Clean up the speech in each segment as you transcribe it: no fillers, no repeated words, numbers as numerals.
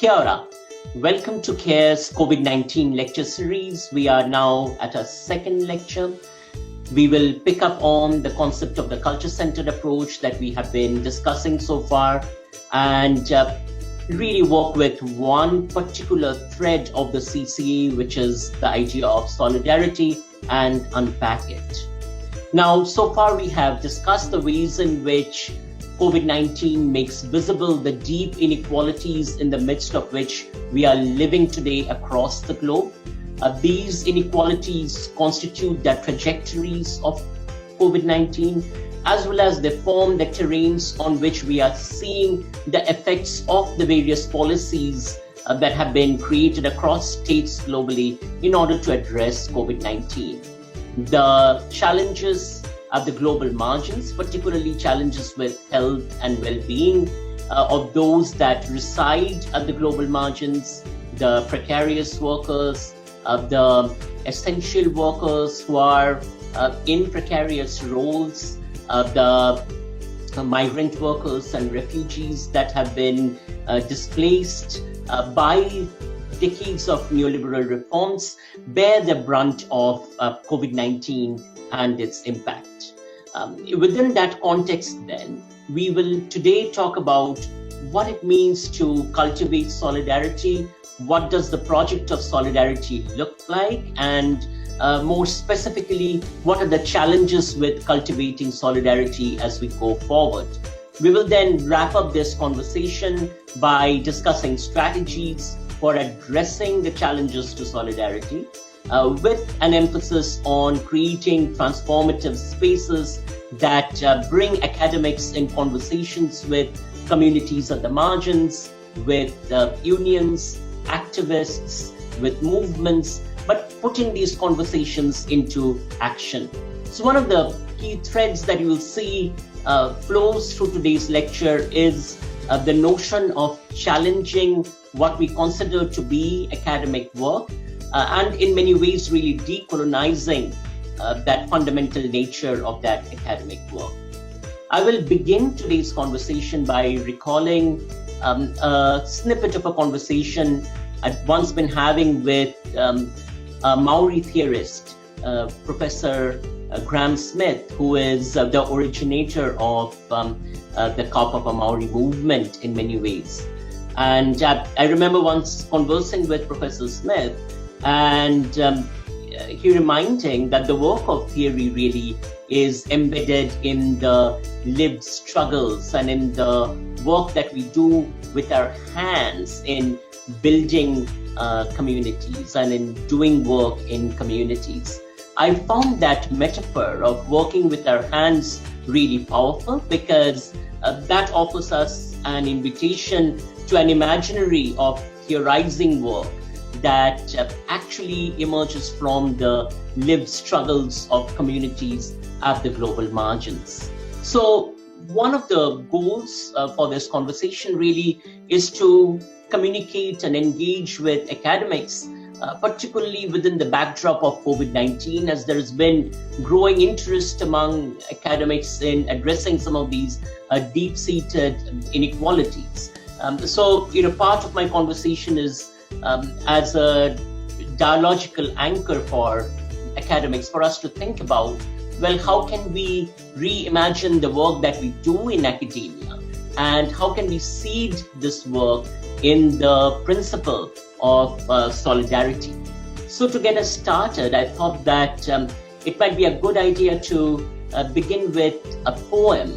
Kia ora. Welcome to CARE's COVID-19 lecture series. We are now at our second lecture. We will pick up on the concept of the culture-centered approach that we have been discussing so far and really work with one particular thread of the CCA, which is the idea of solidarity, and unpack it. Now, so far we have discussed the ways in which COVID-19 makes visible the deep inequalities in the midst of which we are living today across the globe. These inequalities constitute the trajectories of COVID-19, as well as they form the terrains on which we are seeing the effects of the various policies that have been created across states globally in order to address COVID-19. The challenges at the global margins, particularly challenges with health and well-being of those that reside at the global margins, the precarious workers, the essential workers who are in precarious roles, the migrant workers and refugees that have been displaced by decades of neoliberal reforms, bear the brunt of COVID-19 and its impact. Within that context, then, we will today talk about what it means to cultivate solidarity, what does the project of solidarity look like, and more specifically, what are the challenges with cultivating solidarity as we go forward. We will then wrap up this conversation by discussing strategies for addressing the challenges to solidarity, with an emphasis on creating transformative spaces that bring academics in conversations with communities at the margins, with unions, activists, with movements, but putting these conversations into action. So one of the key threads that you will see flows through today's lecture is the notion of challenging what we consider to be academic work, and in many ways really decolonizing that fundamental nature of that academic work. I will begin today's conversation by recalling a snippet of a conversation I'd once been having with a Maori theorist, Professor Graham Smith, who is the originator of the Kaupapa Maori movement in many ways. And I remember once conversing with Professor Smith, and he reminding that the work of theory really is embedded in the lived struggles and in the work that we do with our hands in building communities and in doing work in communities. I found that metaphor of working with our hands really powerful because that offers us an invitation to an imaginary of theorizing work that actually emerges from the lived struggles of communities at the global margins. So one of the goals for this conversation really is to communicate and engage with academics, particularly within the backdrop of COVID-19, as there has been growing interest among academics in addressing some of these deep-seated inequalities. So, part of my conversation is as a dialogical anchor for academics, for us to think about, well, how can we reimagine the work that we do in academia, and how can we seed this work in the principle of solidarity? So to get us started, I thought that it might be a good idea to begin with a poem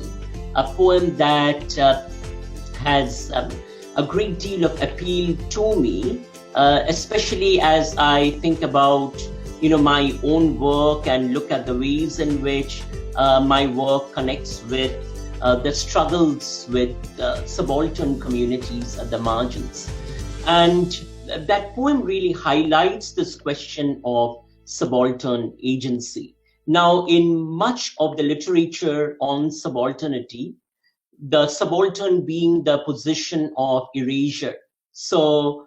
that has a great deal of appeal to me, especially as I think about my own work and look at the ways in which my work connects with the struggles with subaltern communities at the margins. And that poem really highlights this question of subaltern agency. Now, in much of the literature on subalternity, the subaltern being the position of erasure. So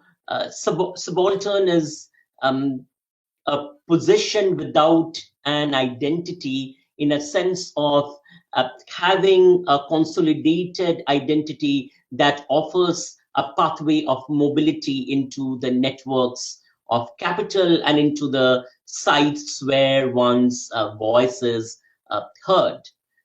subaltern is a position without an identity, in a sense of having a consolidated identity that offers a pathway of mobility into the networks of capital and into the sites where one's voice is heard.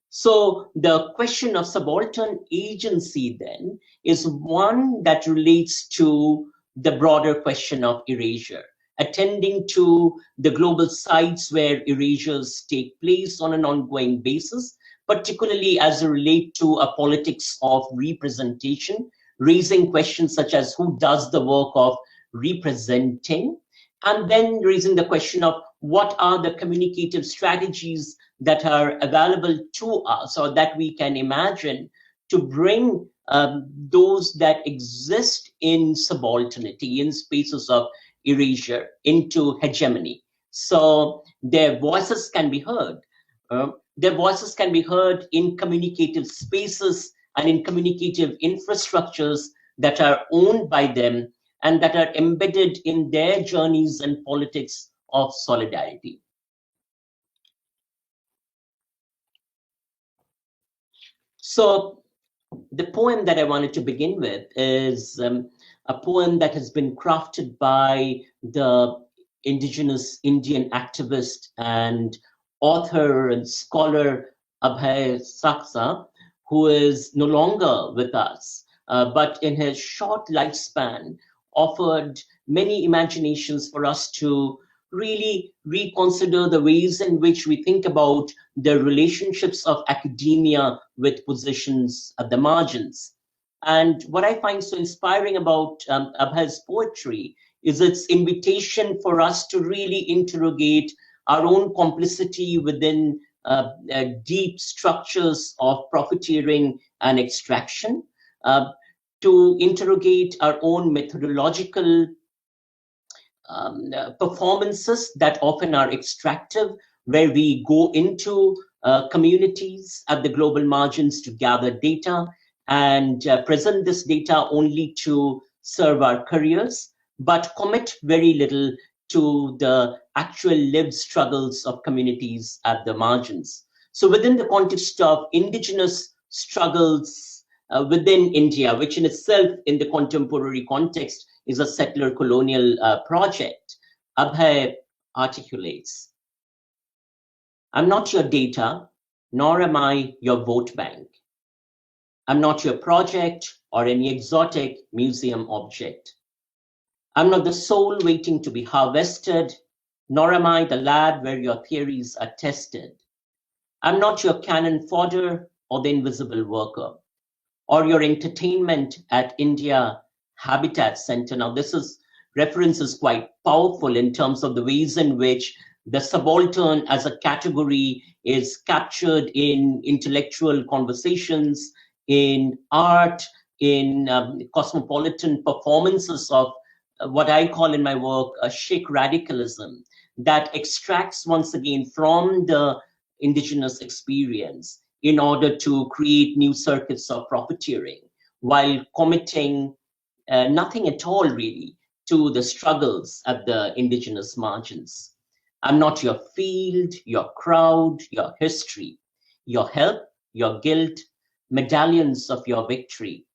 So the question of subaltern agency then is one that relates to the broader question of erasure, attending to the global sites where erasures take place on an ongoing basis, particularly as they relate to a politics of representation, raising questions such as who does the work of representing, and then raising the question of what are the communicative strategies that are available to us or that we can imagine to bring those that exist in subalternity, in spaces of erasure, into hegemony. So their voices can be heard. Their voices can be heard in communicative spaces and in communicative infrastructures that are owned by them and that are embedded in their journeys and politics of solidarity. So the poem that I wanted to begin with is a poem that has been crafted by the indigenous Indian activist and author and scholar Abhay Saksa, who is no longer with us, but in his short lifespan offered many imaginations for us to really reconsider the ways in which we think about the relationships of academia with positions at the margins. And what I find so inspiring about Abhay's poetry is its invitation for us to really interrogate our own complicity within deep structures of profiteering and extraction, to interrogate our own methodological performances that often are extractive, where we go into communities at the global margins to gather data and present this data only to serve our careers, but commit very little to the actual lived struggles of communities at the margins. So within the context of indigenous struggles within India, which in itself in the contemporary context is a settler colonial project, Abhay articulates, I'm not your data, nor am I your vote bank. I'm not your project or any exotic museum object. I'm not the soul waiting to be harvested, nor am I the lab where your theories are tested. I'm not your cannon fodder or the invisible worker, or your entertainment at India Habitat Center. Now, reference is quite powerful in terms of the ways in which the subaltern as a category is captured in intellectual conversations, in art, in cosmopolitan performances of what I call in my work a chic radicalism that extracts once again from the indigenous experience in order to create new circuits of profiteering while committing nothing at all really to the struggles at the indigenous margins. I'm not your field, your crowd, your history, your help, your guilt, medallions of your victory.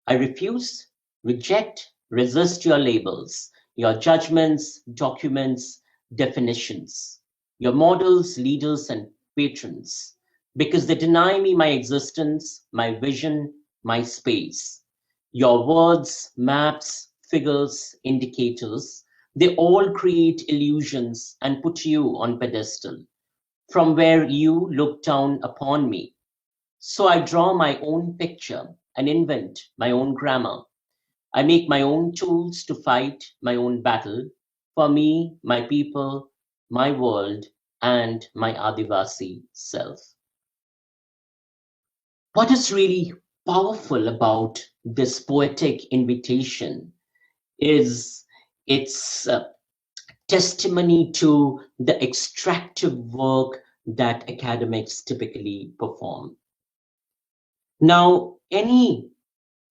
I refuse, reject, resist your labels, your judgments, documents, definitions, your models, leaders, and patrons, because they deny me my existence, my vision, my space. Your words, maps, figures, indicators, they all create illusions and put you on pedestal, from where you look down upon me. So I draw my own picture and invent my own grammar. I make my own tools to fight my own battle for me, my people, my world, and my Adivasi self. What is really powerful about this poetic invitation is its testimony to the extractive work that academics typically perform. Now, any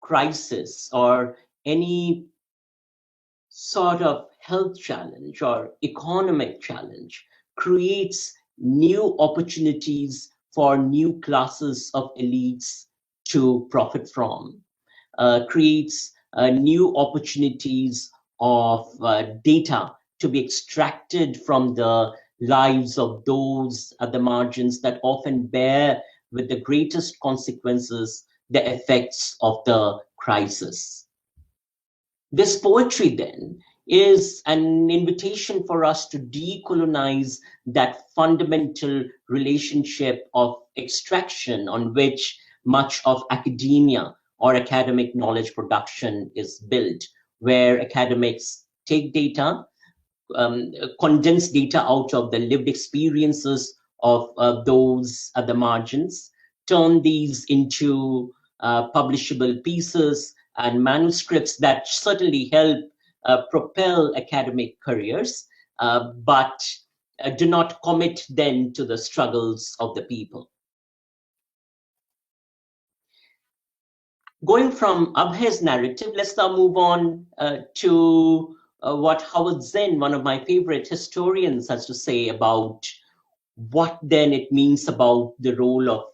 crisis or any sort of health challenge or economic challenge creates new opportunities for new classes of elites to profit from. creates new opportunities of data to be extracted from the lives of those at the margins that often bear with the greatest consequences the effects of the crisis. This poetry then is an invitation for us to decolonize that fundamental relationship of extraction on which much of academia or academic knowledge production is built, where academics take data, condense data out of the lived experiences of those at the margins, turn these into publishable pieces and manuscripts that certainly help propel academic careers, but do not commit then to the struggles of the people. Going from Abhay's narrative, let's now move on to what Howard Zinn, one of my favorite historians, has to say about what then it means about the role of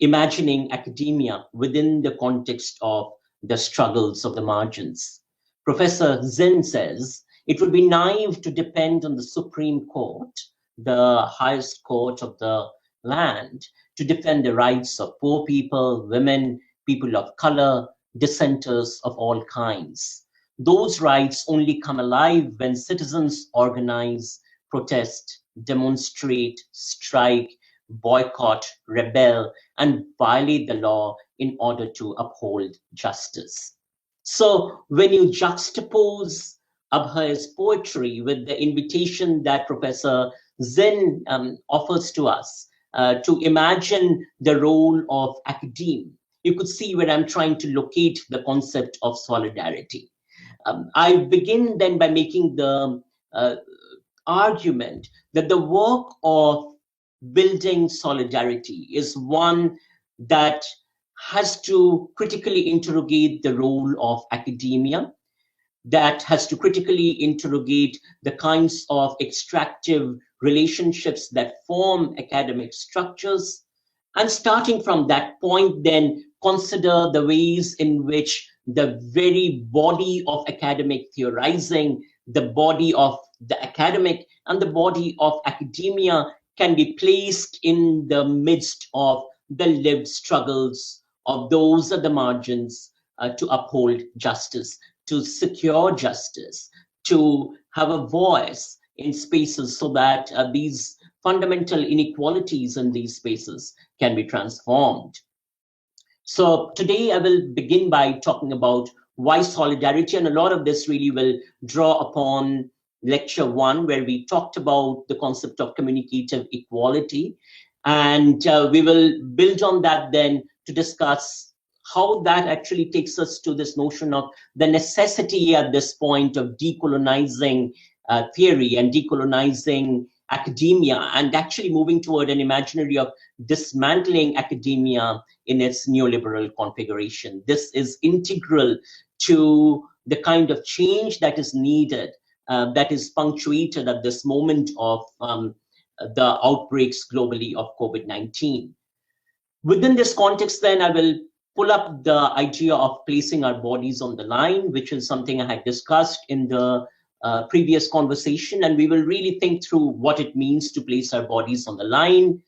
imagining academia within the context of the struggles of the margins. Professor Zinn says, it would be naive to depend on the Supreme Court, the highest court of the land, to defend the rights of poor people, women, people of color, dissenters of all kinds. Those rights only come alive when citizens organize, protest, demonstrate, strike, boycott, rebel, and violate the law in order to uphold justice. So when you juxtapose Abhay's poetry with the invitation that Professor Zinn offers to us to imagine the role of academe, you could see where I'm trying to locate the concept of solidarity. I begin then by making the argument that the work of building solidarity is one that has to critically interrogate the role of academia, that has to critically interrogate the kinds of extractive relationships that form academic structures, and starting from that point, then consider the ways in which the very body of academic theorizing, the body of the academic, and the body of academia can be placed in the midst of the lived struggles of those at the margins to uphold justice, to secure justice, to have a voice in spaces so that these fundamental inequalities in these spaces can be transformed. So today I will begin by talking about why solidarity, and a lot of this really will draw upon lecture 1, where we talked about the concept of communicative equality. And we will build on that then to discuss how that actually takes us to this notion of the necessity at this point of decolonizing theory and decolonizing academia, and actually moving toward an imaginary of dismantling academia in its neoliberal configuration. This is integral to the kind of change that is needed, that is punctuated at this moment of the outbreaks globally of COVID-19. Within this context, then, I will pull up the idea of placing our bodies on the line, which is something I had discussed in the previous conversation, and we will really think through what it means to place our bodies on the line.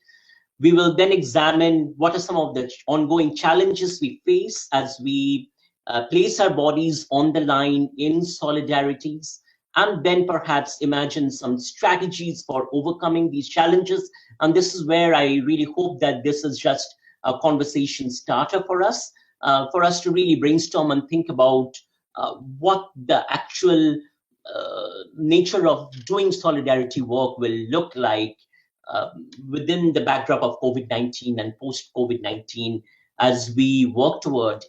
We will then examine what are some of the ongoing challenges we face as we place our bodies on the line in solidarities, and then perhaps imagine some strategies for overcoming these challenges. And this is where I really hope that this is just a conversation starter for us to really brainstorm and think about what the actual nature of doing solidarity work will look like within the backdrop of COVID-19 and post-COVID-19, as we work toward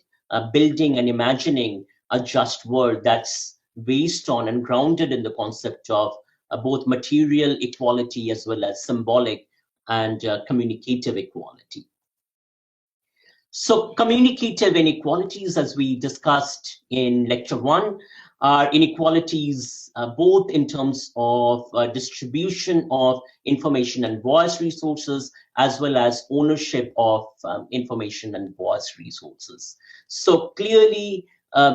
building and imagining a just world that's based on and grounded in the concept of both material equality as well as symbolic and communicative equality. So communicative inequalities, as we discussed in lecture 1, are inequalities, both in terms of distribution of information and voice resources, as well as ownership of information and voice resources. So clearly,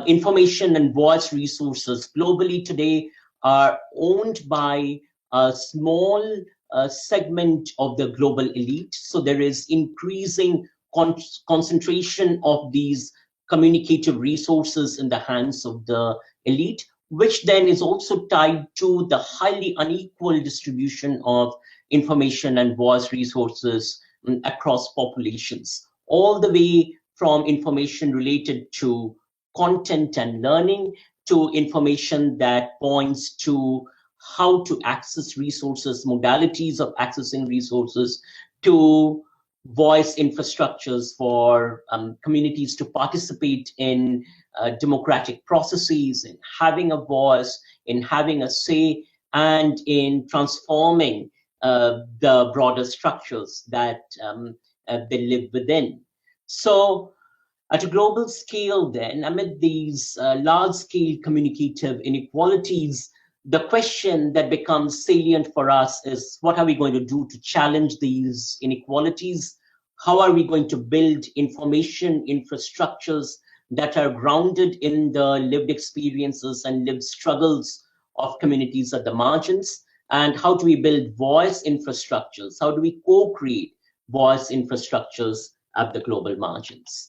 information and voice resources globally today are owned by a small segment of the global elite. So there is increasing concentration of these communicative resources in the hands of the elite, which then is also tied to the highly unequal distribution of information and voice resources across populations, all the way from information related to content and learning to information that points to how to access resources, modalities of accessing resources, to voice infrastructures for communities to participate in democratic processes, in having a voice, in having a say, and in transforming the broader structures that they live within. So at a global scale, then, amid these large-scale communicative inequalities, the question that becomes salient for us is, what are we going to do to challenge these inequalities? How are we going to build information infrastructures that are grounded in the lived experiences and lived struggles of communities at the margins? And how do we build voice infrastructures? How do we co-create voice infrastructures at the global margins?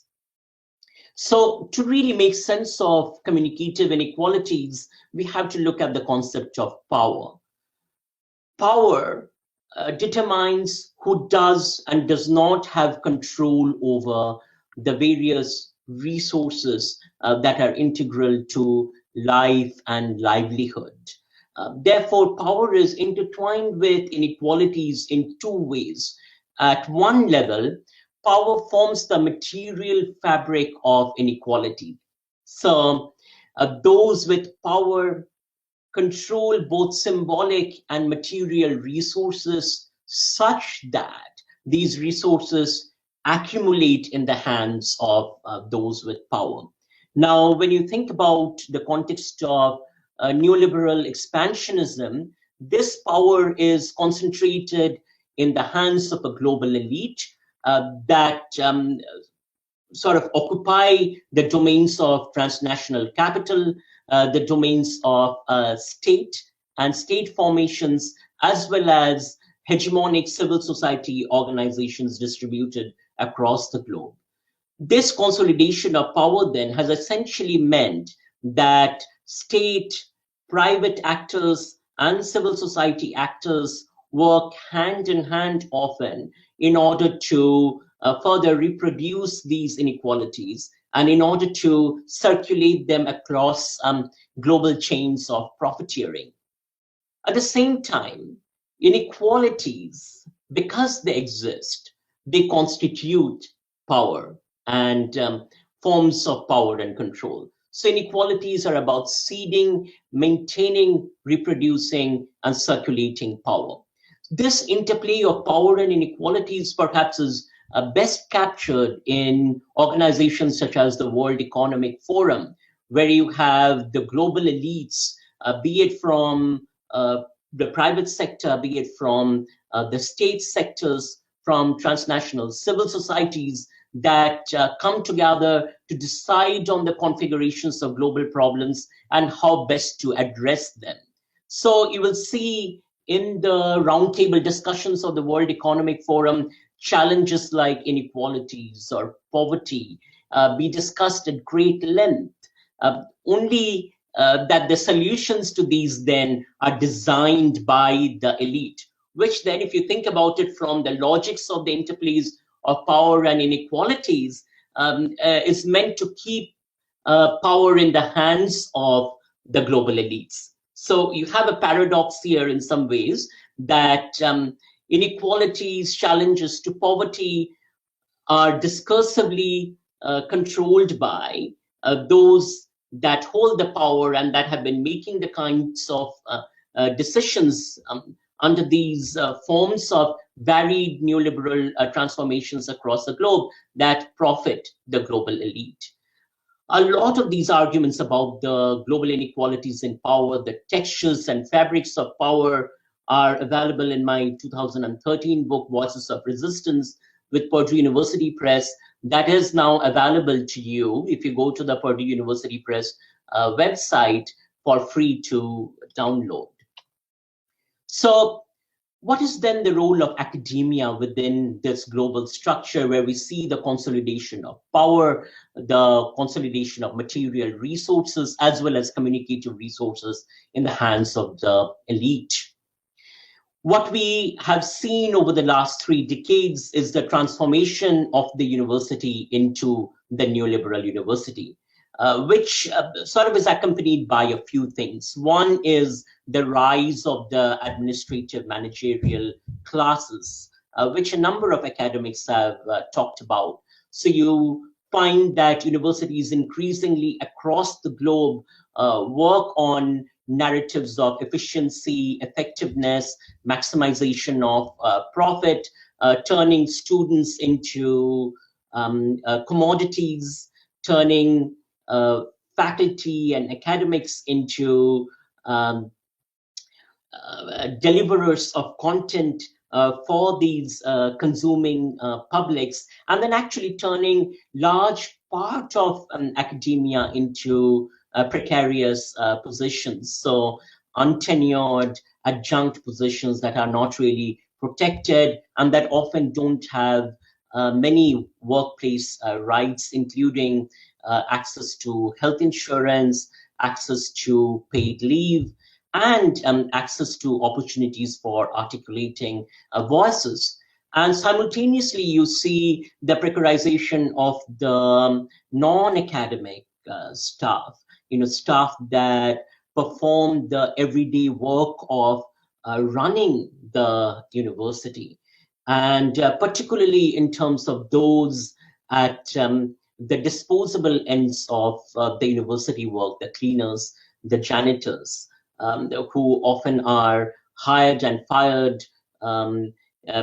So to really make sense of communicative inequalities, we have to look at the concept of power. Power determines who does and does not have control over the various resources that are integral to life and livelihood. Therefore, power is intertwined with inequalities in two ways. At one level, power forms the material fabric of inequality. So those with power control both symbolic and material resources such that these resources accumulate in the hands of those with power. Now, when you think about the context of neoliberal expansionism, this power is concentrated in the hands of a global elite that sort of occupy the domains of transnational capital, the domains of state and state formations, as well as hegemonic civil society organizations distributed across the globe. This consolidation of power then has essentially meant that state, private actors, and civil society actors work hand in hand often in order to further reproduce these inequalities and in order to circulate them across global chains of profiteering. At the same time, inequalities, because they exist, they constitute power and forms of power and control. So inequalities are about seeding, maintaining, reproducing, and circulating power. This interplay of power and inequalities perhaps is best captured in organizations such as the World Economic Forum, where you have the global elites, be it from the private sector, be it from the state sectors, from transnational civil societies that come together to decide on the configurations of global problems and how best to address them. So you will see in the roundtable discussions of the World Economic Forum, challenges like inequalities or poverty be discussed at great length. Only that the solutions to these then are designed by the elite, which then, if you think about it from the logics of the interplays of power and inequalities, is meant to keep power in the hands of the global elites. So you have a paradox here in some ways that inequalities, challenges to poverty are discursively controlled by those that hold the power and that have been making the kinds of decisions under these forms of varied neoliberal transformations across the globe that profit the global elite. A lot of these arguments about the global inequalities in power, the textures and fabrics of power, are available in my 2013 book, Voices of Resistance, with Purdue University Press. That is now available to you if you go to the Purdue University Press website for free to download. So what is then the role of academia within this global structure where we see the consolidation of power, the consolidation of material resources, as well as communicative resources in the hands of the elite? What we have seen over the last 3 decades is the transformation of the university into the neoliberal university, which sort of is accompanied by a few things. One is the rise of the administrative managerial classes, which a number of academics have talked about. So you find that universities increasingly across the globe work on narratives of efficiency, effectiveness, maximization of profit, turning students into commodities, turning faculty and academics into deliverers of content for these consuming publics, and then actually turning large part of academia into precarious positions. So untenured adjunct positions that are not really protected and that often don't have many workplace rights, including access to health insurance, access to paid leave, and access to opportunities for articulating voices. And simultaneously, you see the precarization of the non-academic staff, staff that perform the everyday work of running the university. And particularly in terms of those at the disposable ends of the university work, the cleaners, the janitors, who often are hired and fired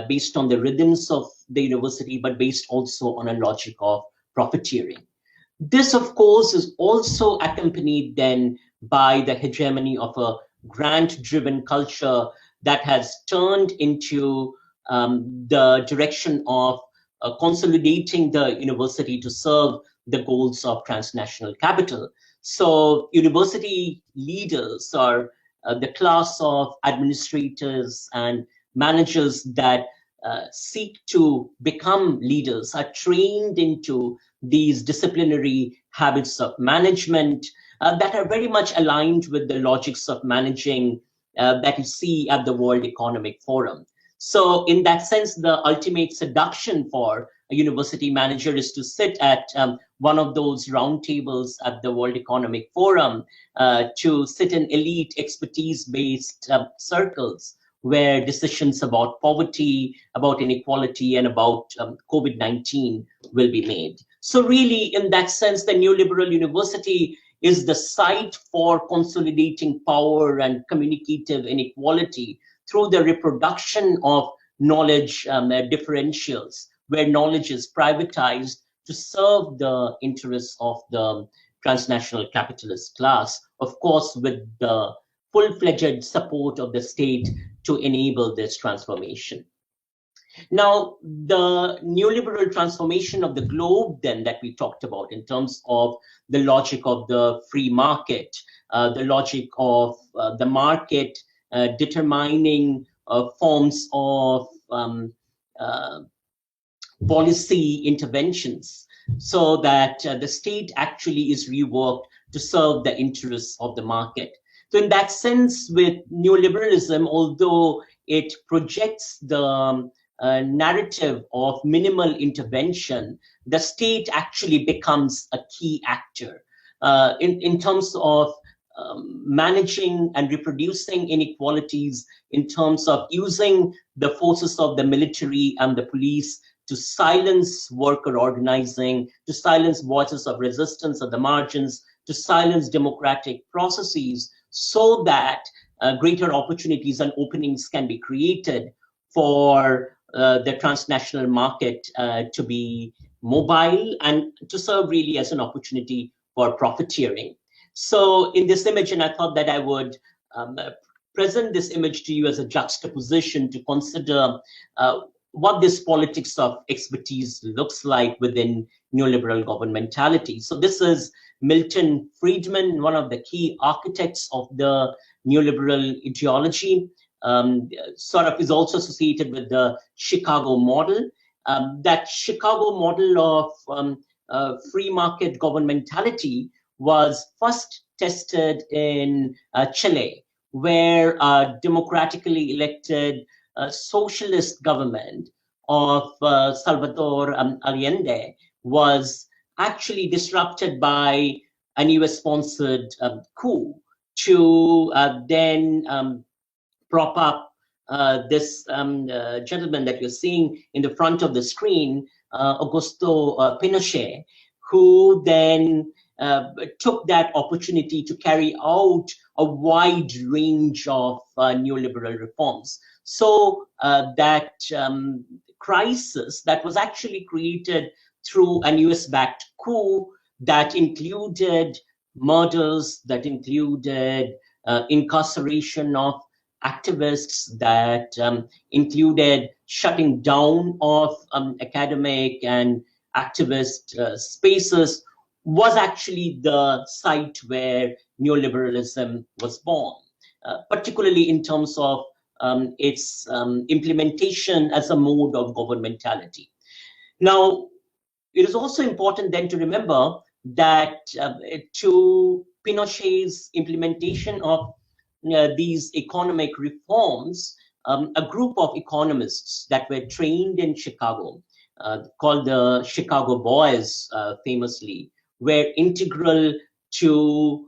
based on the rhythms of the university, but based also on a logic of profiteering. This, of course, is also accompanied then by the hegemony of a grant-driven culture that has turned into the direction of consolidating the university to serve the goals of transnational capital. So university leaders are the class of administrators and managers that seek to become leaders, are trained into these disciplinary habits of management that are very much aligned with the logics of managing that you see at the World Economic Forum. So in that sense, the ultimate seduction for a university manager is to sit at one of those roundtables at the World Economic Forum, to sit in elite expertise-based circles where decisions about poverty, about inequality, and about COVID-19 will be made. So really, in that sense, the neoliberal university is the site for consolidating power and communicative inequality through the reproduction of knowledge differentials, where knowledge is privatized to serve the interests of the transnational capitalist class, of course, with the full-fledged support of the state to enable this transformation. Now, the neoliberal transformation of the globe then that we talked about in terms of the logic of the free market, the logic of the market determining forms of policy interventions so that the state actually is reworked to serve the interests of the market. So in that sense, with neoliberalism, although it projects the narrative of minimal intervention, the state actually becomes a key actor in terms of managing and reproducing inequalities, in terms of using the forces of the military and the police to silence worker organizing, to silence voices of resistance at the margins, to silence democratic processes, so that greater opportunities and openings can be created for the transnational market to be mobile and to serve really as an opportunity for profiteering. So in this image, and I thought that I would present this image to you as a juxtaposition to consider what this politics of expertise looks like within neoliberal governmentality. So this is Milton Friedman, one of the key architects of the neoliberal ideology, sort of is also associated with the Chicago model. That Chicago model of free market governmentality was first tested in Chile, where a democratically elected socialist government of Salvador Allende was actually disrupted by an US-sponsored coup to then prop up this gentleman that you're seeing in the front of the screen, Augusto Pinochet, who then took that opportunity to carry out a wide range of neoliberal reforms. So that crisis that was actually created through an US-backed coup that included murders, that included incarceration of activists, that included shutting down of academic and activist spaces, was actually the site where neoliberalism was born, particularly in terms of its implementation as a mode of governmentality. Now, it is also important then to remember that to Pinochet's implementation of these economic reforms, a group of economists that were trained in Chicago, called the Chicago Boys, famously, were integral to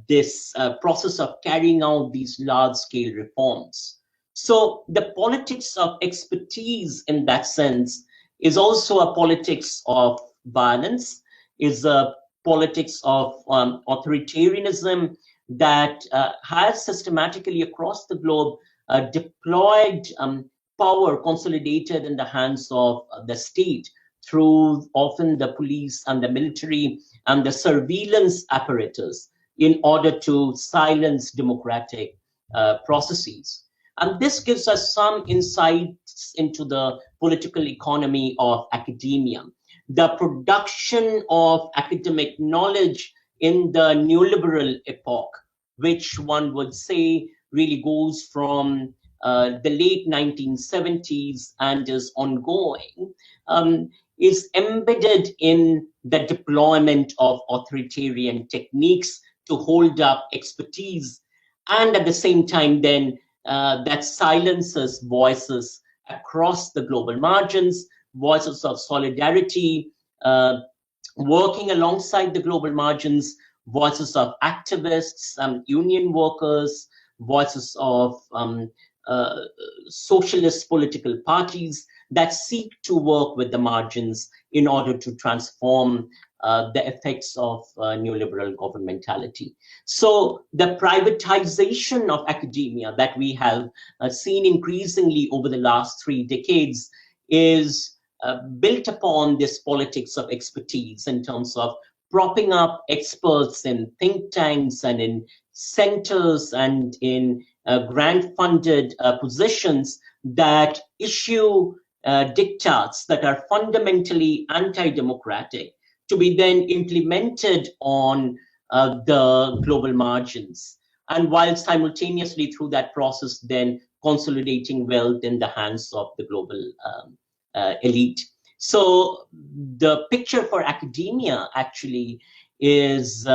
this process of carrying out these large-scale reforms. So the politics of expertise in that sense is also a politics of violence, is a politics of authoritarianism that has systematically across the globe deployed power consolidated in the hands of the state through often the police and the military and the surveillance apparatus in order to silence democratic processes. And this gives us some insights into the political economy of academia. The production of academic knowledge in the neoliberal epoch, which one would say really goes from the late 1970s and is ongoing, is embedded in the deployment of authoritarian techniques to hold up expertise, and at the same time then that silences voices across the global margins, voices of solidarity, working alongside the global margins, voices of activists, union workers, voices of socialist political parties that seek to work with the margins in order to transform the effects of neoliberal governmentality. So the privatization of academia that we have seen increasingly over the last 3 decades is built upon this politics of expertise in terms of propping up experts in think tanks and in centers and in grant-funded positions that issue diktats that are fundamentally anti-democratic to be then implemented on the global margins, and while simultaneously through that process then consolidating wealth in the hands of the global elite. So the picture for academia actually is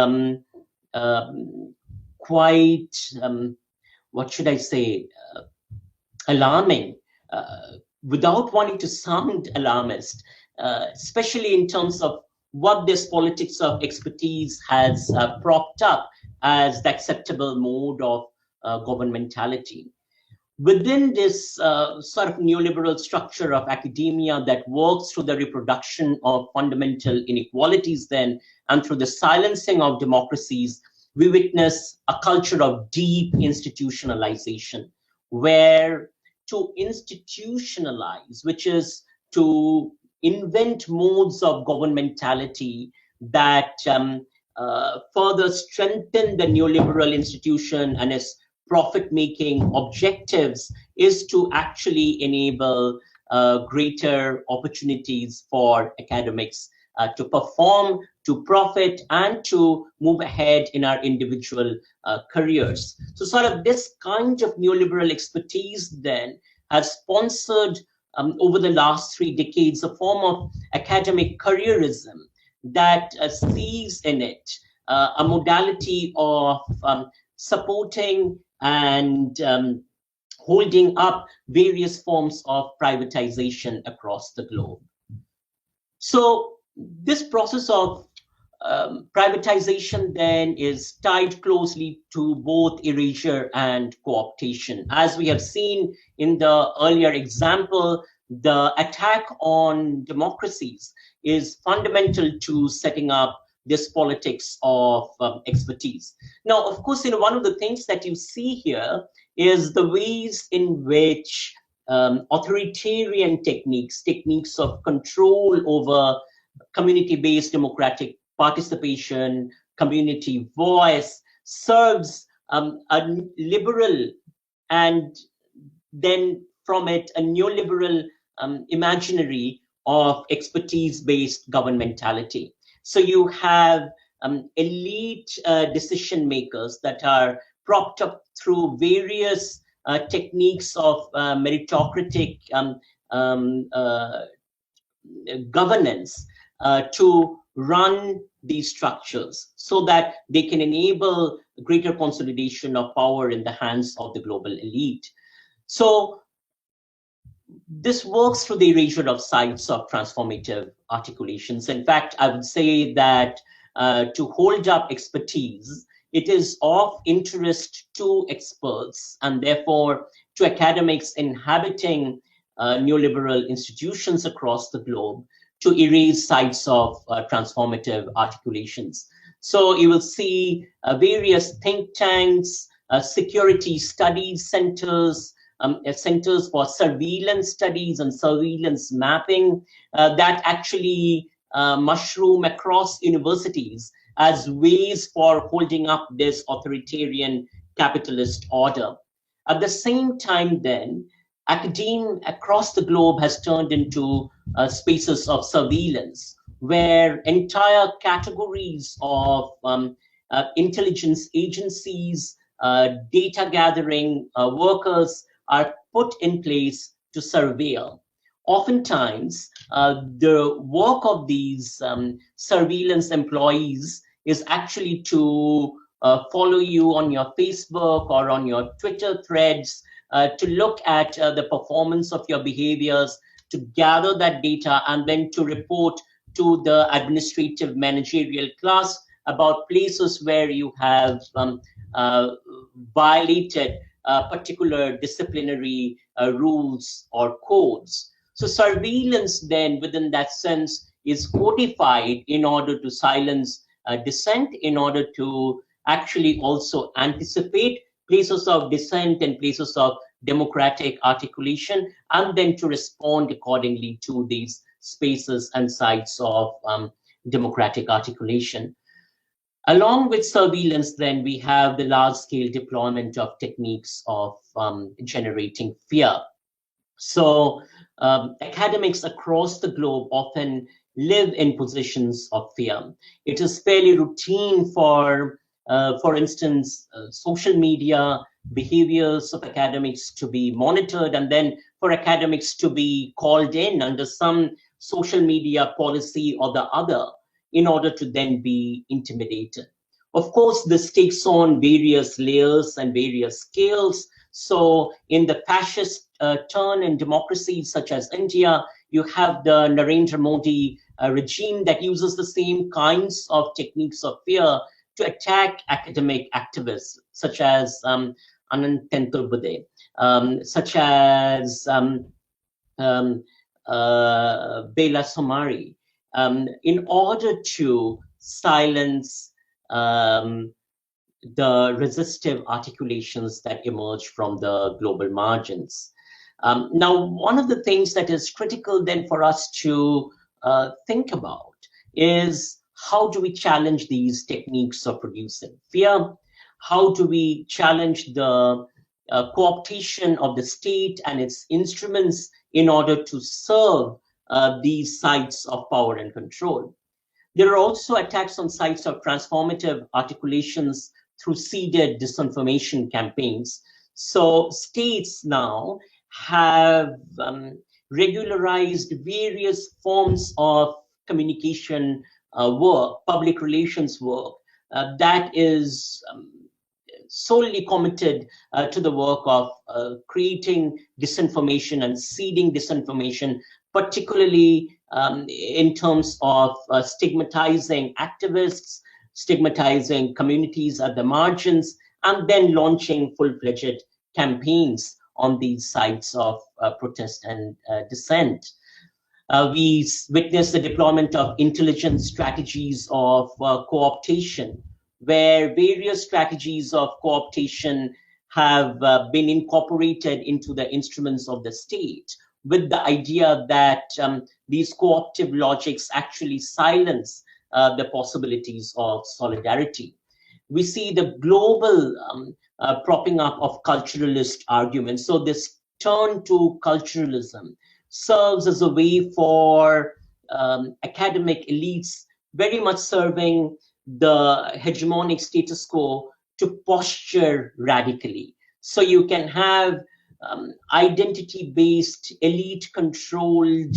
quite, what should I say, alarming, without wanting to sound alarmist, especially in terms of what this politics of expertise has propped up as the acceptable mode of governmentality. Within this sort of neoliberal structure of academia that works through the reproduction of fundamental inequalities then, and through the silencing of democracies, we witness a culture of deep institutionalization, where to institutionalize, which is to invent modes of governmentality that further strengthen the neoliberal institution and its profit-making objectives is to actually enable greater opportunities for academics to perform, to profit, and to move ahead in our individual careers. So sort of this kind of neoliberal expertise then has sponsored over the last 3 decades a form of academic careerism that sees in it a modality of supporting and holding up various forms of privatization across the globe. So this process of privatization then is tied closely to both erasure and co-optation. As we have seen in the earlier example, the attack on democracies is fundamental to setting up this politics of expertise. Now, of course, one of the things that you see here is the ways in which authoritarian techniques of control over community-based democratic participation, community voice, serves a liberal and then from it a neoliberal imaginary of expertise-based governmentality. So you have elite decision makers that are propped up through various techniques of meritocratic governance to run these structures so that they can enable greater consolidation of power in the hands of the global elite. So this works through the erasure of sites of transformative articulations. In fact, I would say that to hold up expertise, it is of interest to experts and therefore to academics inhabiting neoliberal institutions across the globe to erase sites of transformative articulations. So you will see various think tanks, security studies centers, centers for surveillance studies and surveillance mapping that actually mushroom across universities as ways for holding up this authoritarian capitalist order. At the same time then, academe across the globe has turned into spaces of surveillance where entire categories of intelligence agencies, data gathering workers are put in place to surveil. Oftentimes, the work of these surveillance employees is actually to follow you on your Facebook or on your Twitter threads, to look at the performance of your behaviors, to gather that data, and then to report to the administrative managerial class about places where you have violated particular disciplinary rules or codes. So surveillance then, within that sense, is codified in order to silence dissent, in order to actually also anticipate places of dissent and places of democratic articulation, and then to respond accordingly to these spaces and sites of democratic articulation. Along with surveillance, then, we have the large-scale deployment of techniques of generating fear. So academics across the globe often live in positions of fear. It is fairly routine for instance, social media behaviors of academics to be monitored, and then for academics to be called in under some social media policy or the other in order to then be intimidated. Of course, this takes on various layers and various scales. So in the fascist turn in democracies such as India, you have the Narendra Modi regime that uses the same kinds of techniques of fear to attack academic activists, such as Anand Tenturbude, such as Bela Somari, in order to silence the resistive articulations that emerge from the global margins. Now, one of the things that is critical then for us to think about is how do we challenge these techniques of producing fear? How do we challenge the co-optation of the state and its instruments in order to serve these sites of power and control? There are also attacks on sites of transformative articulations through seeded disinformation campaigns. So states now have regularized various forms of communication work, public relations work, that is solely committed to the work of creating disinformation and seeding disinformation, particularly in terms of stigmatizing activists, stigmatizing communities at the margins, and then launching full-fledged campaigns on these sites of protest and dissent. We witnessed the deployment of intelligent strategies of co-optation, where various strategies of co-optation have been incorporated into the instruments of the state, with the idea that these co-optive logics actually silence the possibilities of solidarity. We see the global propping up of culturalist arguments. So this turn to culturalism serves as a way for academic elites, very much serving the hegemonic status quo, to posture radically. So you can have identity-based, elite-controlled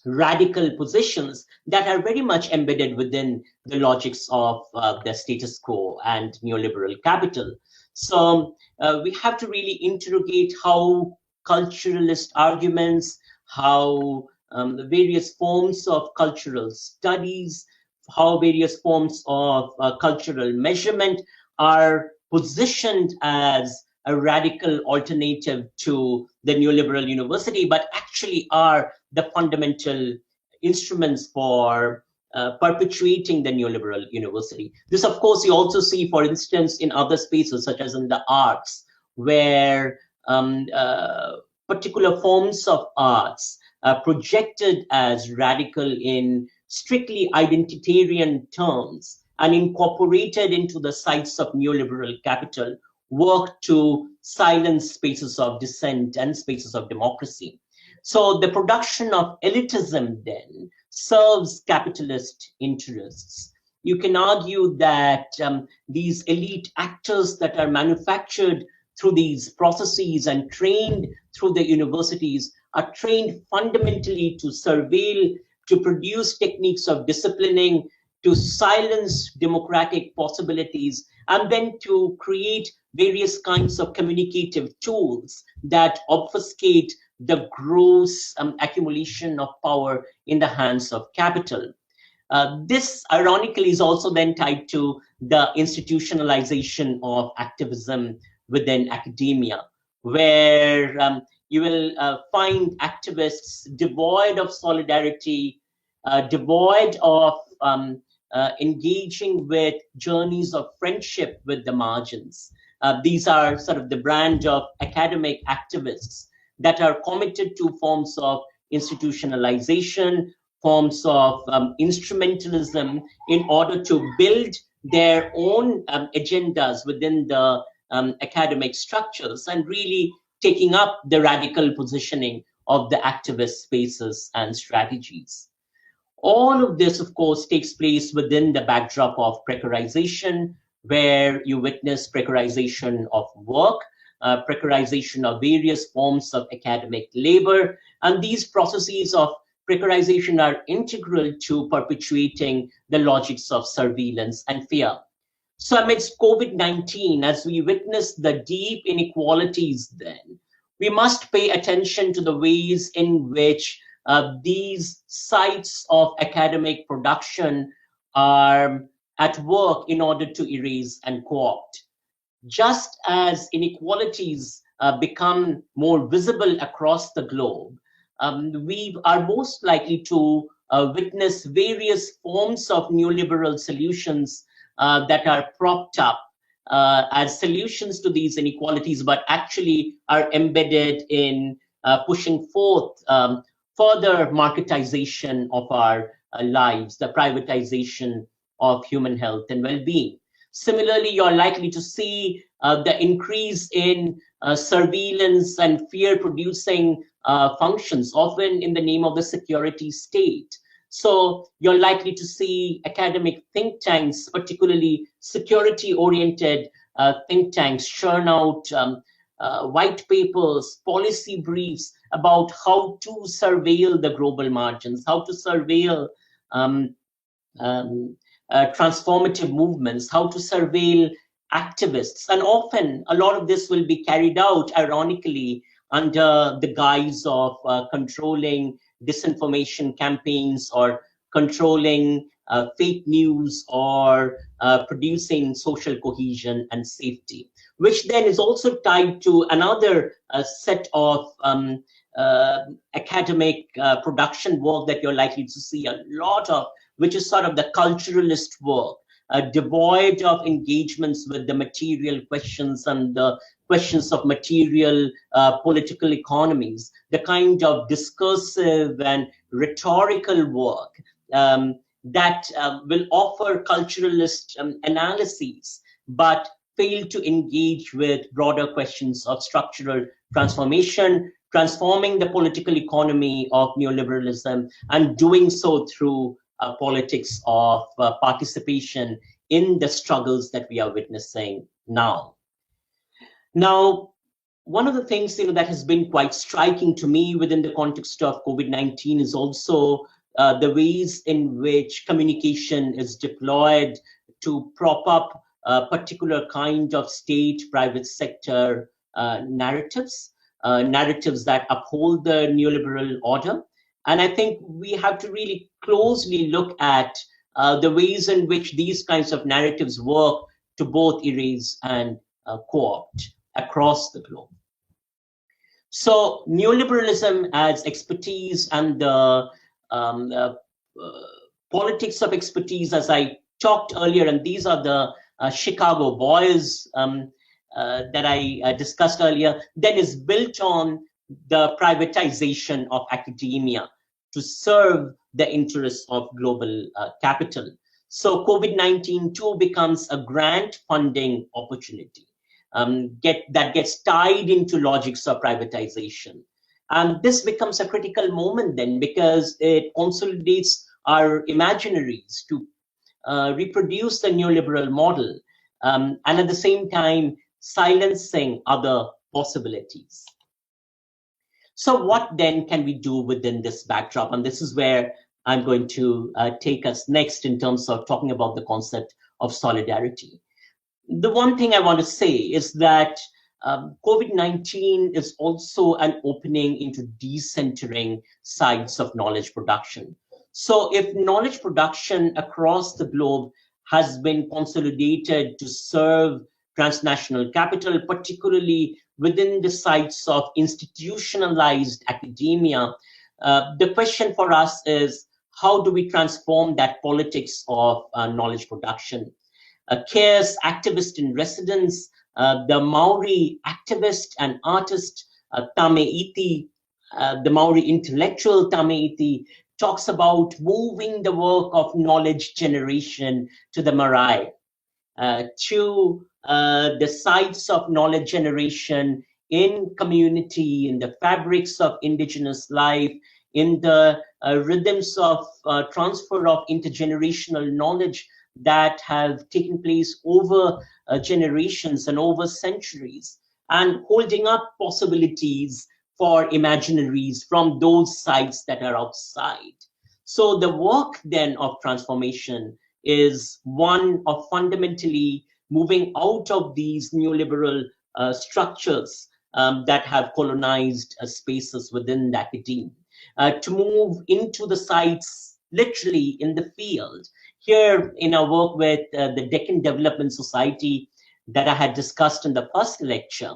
radical positions that are very much embedded within the logics of the status quo and neoliberal capital. So we have to really interrogate how culturalist arguments, how the various forms of cultural studies, how various forms of cultural measurement are positioned as a radical alternative to the neoliberal university, but actually are the fundamental instruments for perpetuating the neoliberal university. This, of course, you also see, for instance, in other spaces, such as in the arts, where particular forms of arts projected as radical in strictly identitarian terms and incorporated into the sites of neoliberal capital work to silence spaces of dissent and spaces of democracy. So the production of elitism then serves capitalist interests. You can argue that these elite actors that are manufactured through these processes and trained through the universities are trained fundamentally to surveil, to produce techniques of disciplining, to silence democratic possibilities, and then to create various kinds of communicative tools that obfuscate the gross accumulation of power in the hands of capital. This, ironically, is also then tied to the institutionalization of activism within academia, where you will find activists devoid of solidarity, devoid of engaging with journeys of friendship with the margins. These are sort of the brand of academic activists that are committed to forms of institutionalization, forms of instrumentalism in order to build their own agendas within the academic structures, and really taking up the radical positioning of the activist spaces and strategies. All of this, of course, takes place within the backdrop of precarization, where you witness precarization of work, precarization of various forms of academic labor, and these processes of precarization are integral to perpetuating the logics of surveillance and fear. So amidst COVID-19, as we witness the deep inequalities then, we must pay attention to the ways in which these sites of academic production are at work in order to erase and co-opt. Just as inequalities become more visible across the globe, we are most likely to witness various forms of neoliberal solutions that are propped up as solutions to these inequalities, but actually are embedded in pushing forth further marketization of our lives, the privatization of human health and well-being. Similarly, you're likely to see the increase in surveillance and fear-producing functions, often in the name of the security state. So you're likely to see academic think tanks, particularly security-oriented think tanks, churn out white papers, policy briefs about how to surveil the global margins, how to surveil transformative movements, how to surveil activists. And often a lot of this will be carried out, ironically, under the guise of controlling disinformation campaigns or controlling fake news or producing social cohesion and safety, which then is also tied to another set of academic production work that you're likely to see a lot of, which is sort of the culturalist work, devoid of engagements with the material questions and the questions of material political economies, the kind of discursive and rhetorical work that will offer culturalist analyses, but fail to engage with broader questions of structural transformation, transforming the political economy of neoliberalism, and doing so through politics of participation in the struggles that we are witnessing now. Now, one of the things that has been quite striking to me within the context of COVID-19 is also the ways in which communication is deployed to prop up a particular kind of state, private sector narratives, narratives that uphold the neoliberal order. And I think we have to really closely look at the ways in which these kinds of narratives work to both erase and co-opt across the globe. So neoliberalism as expertise and the politics of expertise, as I talked earlier, and these are the Chicago boys that I discussed earlier, then is built on the privatization of academia to serve the interests of global capital. So COVID-19 too becomes a grant funding opportunity that gets tied into logics of privatization. And this becomes a critical moment then, because it consolidates our imaginaries to reproduce the neoliberal model, and at the same time silencing other possibilities. So what then can we do within this backdrop? And this is where I'm going to take us next in terms of talking about the concept of solidarity. The one thing I want to say is that COVID-19 is also an opening into decentering sides of knowledge production. So if knowledge production across the globe has been consolidated to serve transnational capital, particularly within the sites of institutionalized academia, the question for us is, how do we transform that politics of knowledge production? CARE's activist in residence, the Maori activist and artist Tame Iti, the Maori intellectual Tame Iti, talks about moving the work of knowledge generation to the marae, to the sites of knowledge generation in community, in the fabrics of indigenous life, in the rhythms of transfer of intergenerational knowledge that have taken place over generations and over centuries, and holding up possibilities for imaginaries from those sites that are outside. So the work then of transformation is one of fundamentally moving out of these neoliberal structures that have colonized spaces within the academe, to move into the sites literally in the field. Here in our work with the Deccan Development Society that I had discussed in the first lecture,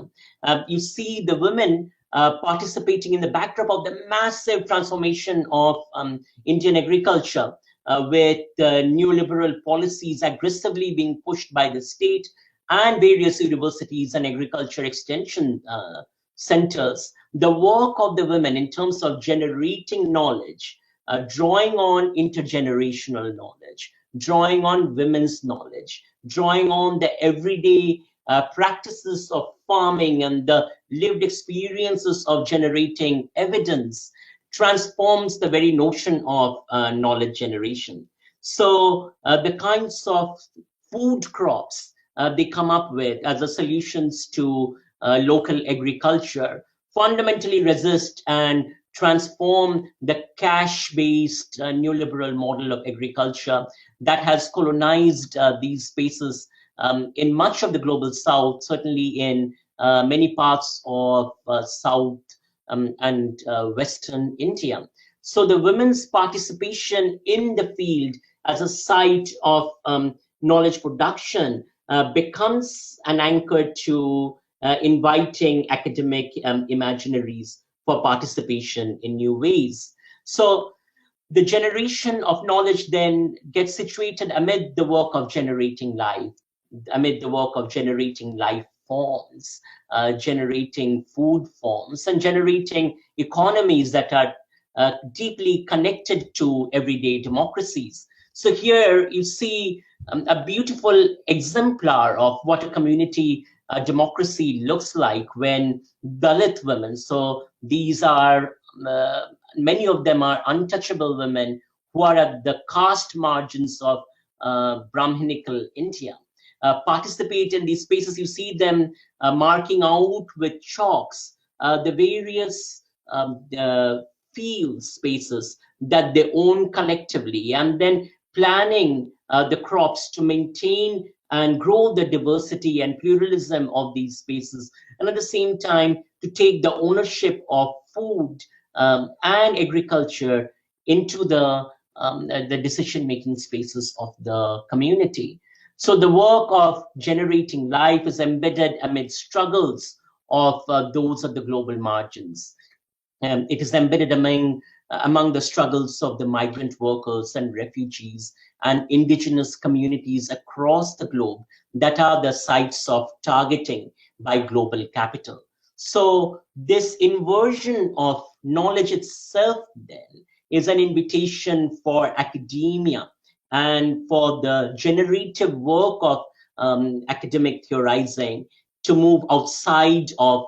you see the women participating in the backdrop of the massive transformation of Indian agriculture, with neoliberal policies aggressively being pushed by the state and various universities and agriculture extension centers. The work of the women in terms of generating knowledge drawing on intergenerational knowledge, drawing on women's knowledge, drawing on the everyday practices of farming and the lived experiences of generating evidence, transforms the very notion of knowledge generation. So the kinds of food crops they come up with as a solutions to local agriculture fundamentally resist and transform the cash-based neoliberal model of agriculture that has colonized these spaces in much of the global south, certainly in many parts of south and western India. So the women's participation in the field as a site of knowledge production becomes an anchor to inviting academic imaginaries for participation in new ways. So the generation of knowledge then gets situated amid the work of generating life, amid the work of generating life forms, generating food forms, and generating economies that are deeply connected to everyday democracies. So here you see a beautiful exemplar of what a community democracy looks like when Dalit women, so these are many of them are untouchable women who are at the caste margins of Brahminical India, participate in these spaces. You see them marking out with chalks the various field spaces that they own collectively, and then planning the crops to maintain and grow the diversity and pluralism of these spaces, and at the same time to take the ownership of food and agriculture into the decision-making spaces of the community. So the work of generating life is embedded amid struggles of those at the global margins. It is embedded among the struggles of the migrant workers and refugees and indigenous communities across the globe that are the sites of targeting by global capital. So this inversion of knowledge itself then is an invitation for academia and for the generative work of academic theorizing to move outside of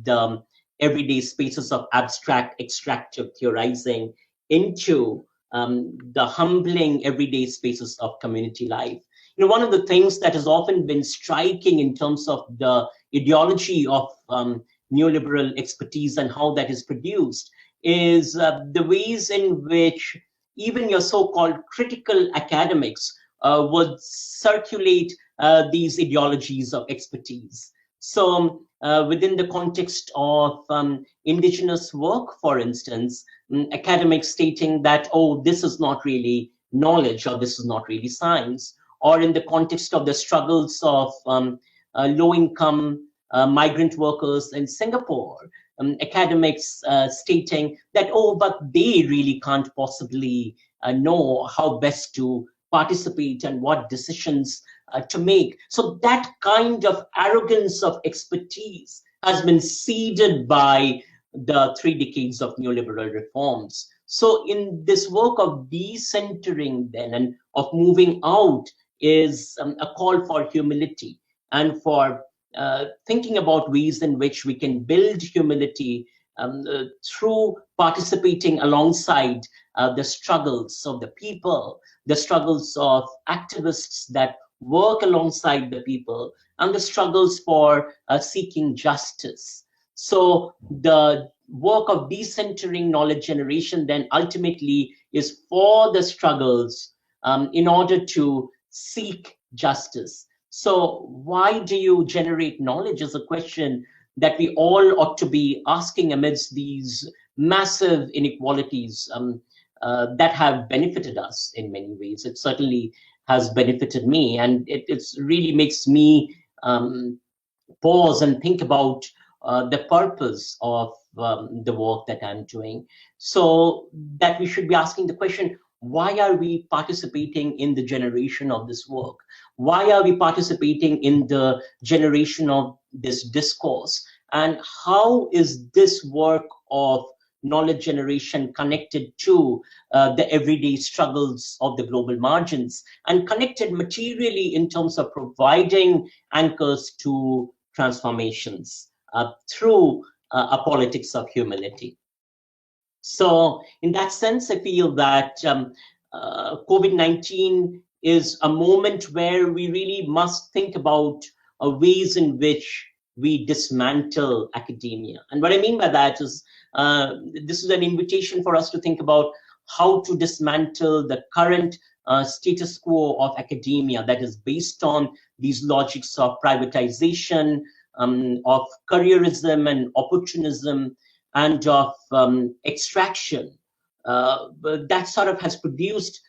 the everyday spaces of abstract extractive theorizing into the humbling everyday spaces of community life. You know, one of the things that has often been striking in terms of the ideology of neoliberal expertise and how that is produced is the ways in which even your so-called critical academics would circulate these ideologies of expertise. So within the context of indigenous work, for instance, academics stating that, oh, this is not really knowledge or this is not really science, or in the context of the struggles of low-income migrant workers in Singapore, academics stating that, oh, but they really can't possibly know how best to participate and what decisions to make. So that kind of arrogance of expertise has been seeded by the 3 decades of neoliberal reforms. So in this work of decentering then and of moving out is a call for humility and for thinking about ways in which we can build humility through participating alongside the struggles of the people, the struggles of activists that work alongside the people, and the struggles for seeking justice. So the work of decentering knowledge generation then ultimately is for the struggles in order to seek justice. So why do you generate knowledge is a question that we all ought to be asking amidst these massive inequalities that have benefited us in many ways. It certainly has benefited me, and it really makes me pause and think about the purpose of the work that I'm doing. So that we should be asking the question, why are we participating in the generation of this work? Why are we participating in the generation of this discourse? And how is this work of knowledge generation connected to the everyday struggles of the global margins, and connected materially in terms of providing anchors to transformations through a politics of humility. So in that sense, I feel that COVID-19 is a moment where we really must think about ways in which we dismantle academia. And what I mean by that is this is an invitation for us to think about how to dismantle the current status quo of academia that is based on these logics of privatization, of careerism and opportunism, and of extraction that sort of has produced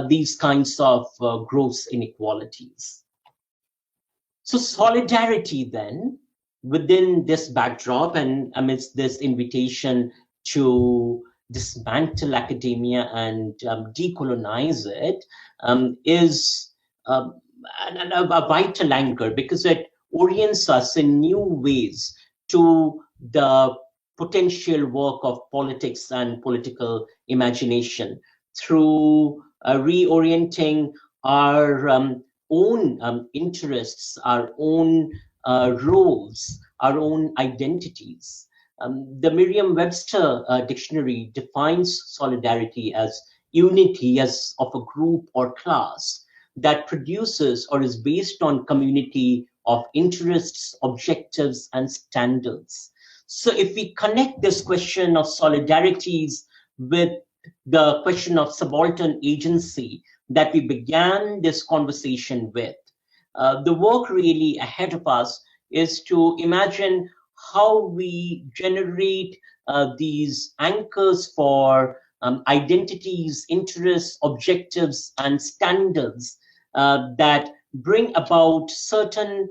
these kinds of gross inequalities. So solidarity then, within this backdrop and amidst this invitation to dismantle academia and decolonize it, is a vital anchor, because it orients us in new ways to the potential work of politics and political imagination through reorienting our own interests, our own roles, our own identities. The Merriam-Webster dictionary defines solidarity as unity as of a group or class that produces or is based on community of interests, objectives, and standards. So if we connect this question of solidarities with the question of subaltern agency that we began this conversation with, the work really ahead of us is to imagine how we generate these anchors for identities, interests, objectives, and standards that bring about certain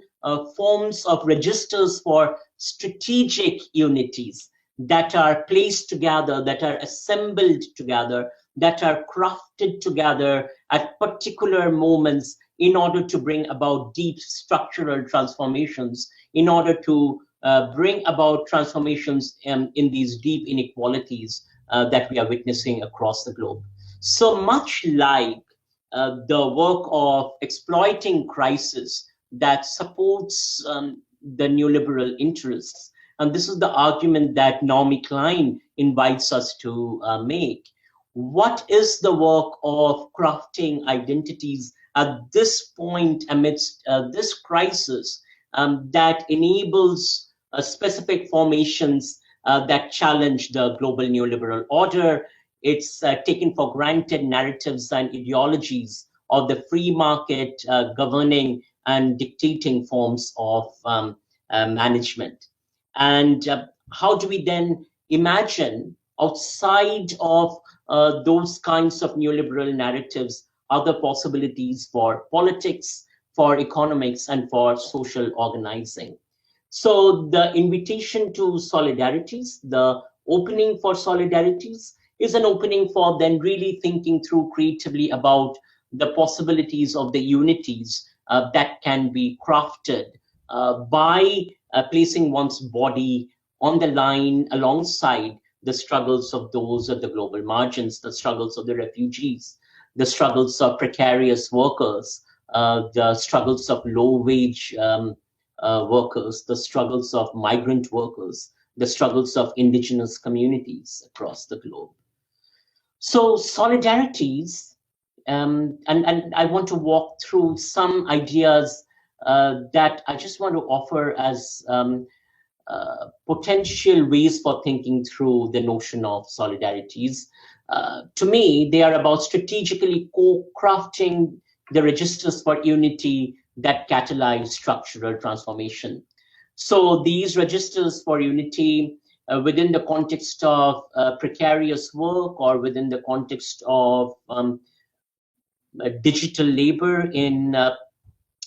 forms of registers for strategic unities that are placed together, that are assembled together, that are crafted together at particular moments in order to bring about deep structural transformations, in order to bring about transformations in these deep inequalities that we are witnessing across the globe. So much like the work of exploiting crisis that supports the neoliberal interests. And this is the argument that Naomi Klein invites us to make. What is the work of crafting identities at this point amidst this crisis that enables specific formations that challenge the global neoliberal order? It's taken for granted narratives and ideologies of the free market governing and dictating forms of management. And how do we then imagine outside of those kinds of neoliberal narratives other possibilities for politics, for economics, and for social organizing? So the invitation to solidarities, the opening for solidarities, is an opening for then really thinking through creatively about the possibilities of the unities that can be crafted by placing one's body on the line alongside the struggles of those at the global margins, the struggles of the refugees, the struggles of precarious workers, the struggles of low-wage workers, the struggles of migrant workers, the struggles of indigenous communities across the globe. So solidarities, and I want to walk through some ideas that I just want to offer as potential ways for thinking through the notion of solidarities. To me, they are about strategically co-crafting the registers for unity that catalyze structural transformation. So these registers for unity within the context of precarious work, or within the context of digital labor in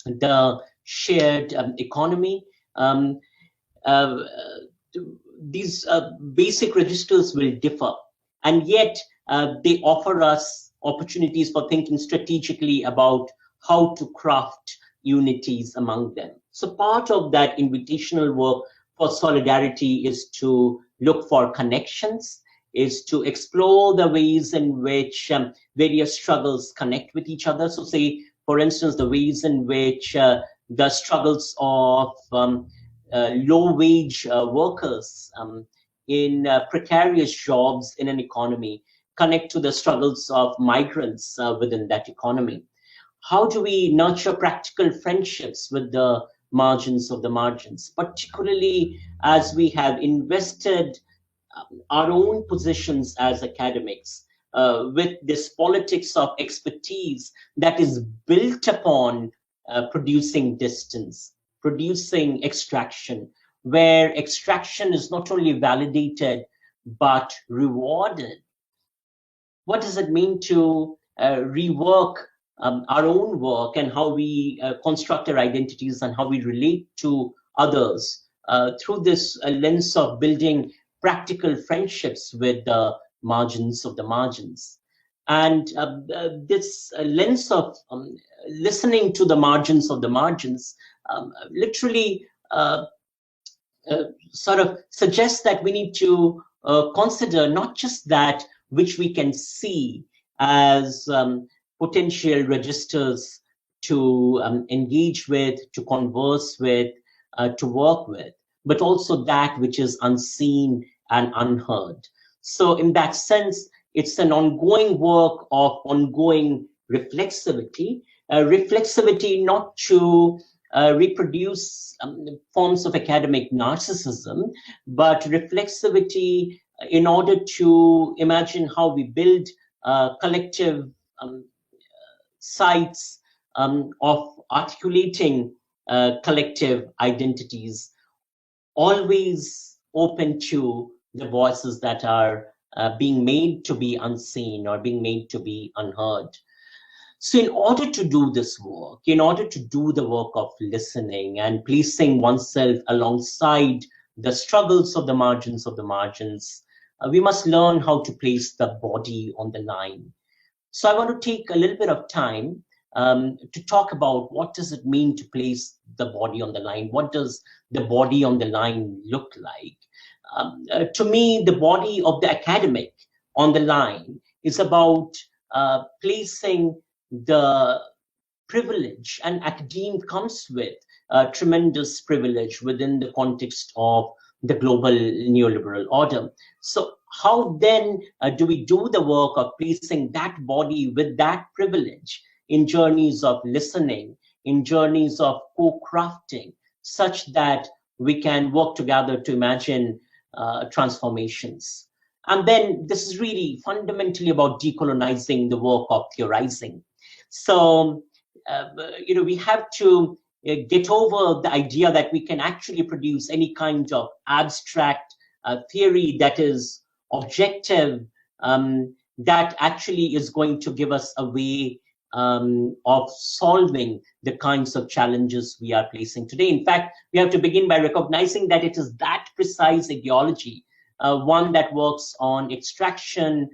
the shared economy, these basic registers will differ, and yet they offer us opportunities for thinking strategically about how to craft unities among them. So part of that invitational work for solidarity is to look for connections is to explore the ways in which various struggles connect with each other. So say, for instance, the ways in which the struggles of low-wage workers in precarious jobs in an economy connect to the struggles of migrants within that economy. How do we nurture practical friendships with the margins of the margins, particularly as we have invested our own positions as academics with this politics of expertise that is built upon producing distance, producing extraction, where extraction is not only validated but rewarded. What does it mean to rework our own work and how we construct our identities and how we relate to others through this lens of building practical friendships with the margins of the margins? And this lens of listening to the margins of the margins literally sort of suggests that we need to consider not just that which we can see as potential registers to engage with, to converse with, to work with, but also that which is unseen and unheard. So in that sense, it's an ongoing work of ongoing reflexivity, reflexivity not to reproduce forms of academic narcissism, but reflexivity in order to imagine how we build collective sites of articulating collective identities, always open to the voices that are being made to be unseen or being made to be unheard. So in order to do this work, in order to do the work of listening and placing oneself alongside the struggles of the margins, we must learn how to place the body on the line. So I want to take a little bit of time to talk about what does it mean to place the body on the line? What does the body on the line look like? To me, the body of the academic on the line is about placing the privilege, and academe comes with tremendous privilege within the context of the global neoliberal order. So how then do we do the work of placing that body with that privilege in journeys of listening, in journeys of co-crafting, such that we can work together to imagine transformations? And then this is really fundamentally about decolonizing the work of theorizing. So, we have to get over the idea that we can actually produce any kind of abstract theory that is objective, that actually is going to give us a way of solving the kinds of challenges we are facing today. In fact, we have to begin by recognizing that it is that precise ideology, one that works on extraction,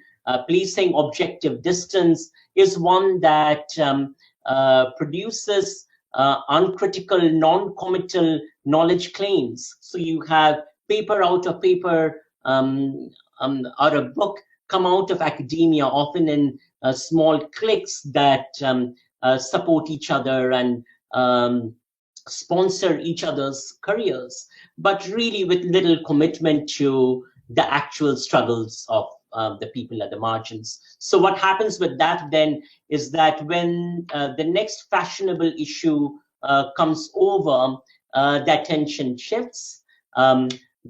placing objective distance, is one that produces uncritical, non-committal knowledge claims. So you have paper out of paper, out of book, come out of academia, often in small cliques that support each other and sponsor each other's careers, but really with little commitment to the actual struggles of the people at the margins. So what happens with that then is that when the next fashionable issue comes over, the attention shifts.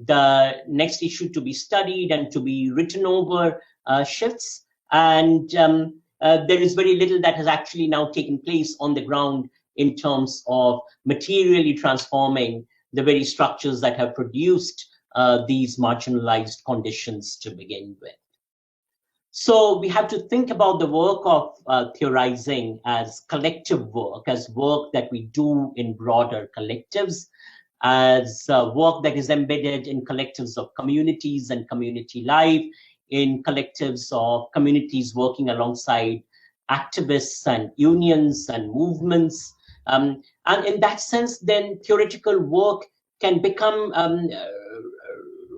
The next issue to be studied and to be written over shifts, and there is very little that has actually now taken place on the ground in terms of materially transforming the very structures that have produced these marginalized conditions to begin with. So we have to think about the work of theorizing as collective work, as work that we do in broader collectives, as work that is embedded in collectives of communities and community life, in collectives of communities working alongside activists and unions and movements. And in that sense, then theoretical work can become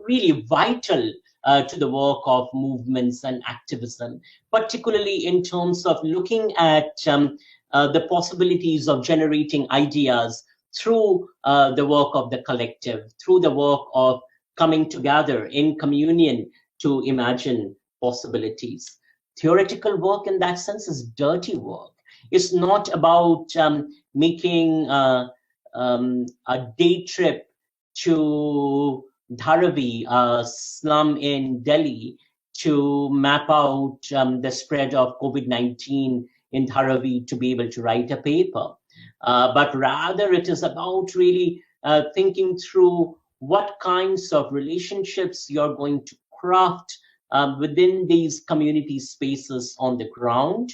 really vital to the work of movements and activism, particularly in terms of looking at the possibilities of generating ideas through the work of the collective, through the work of coming together in communion to imagine possibilities. Theoretical work in that sense is dirty work. It's not about making a day trip to Dharavi, a slum in Delhi, to map out the spread of COVID-19 in Dharavi to be able to write a paper. But rather it is about really thinking through what kinds of relationships you're going to craft within these community spaces on the ground.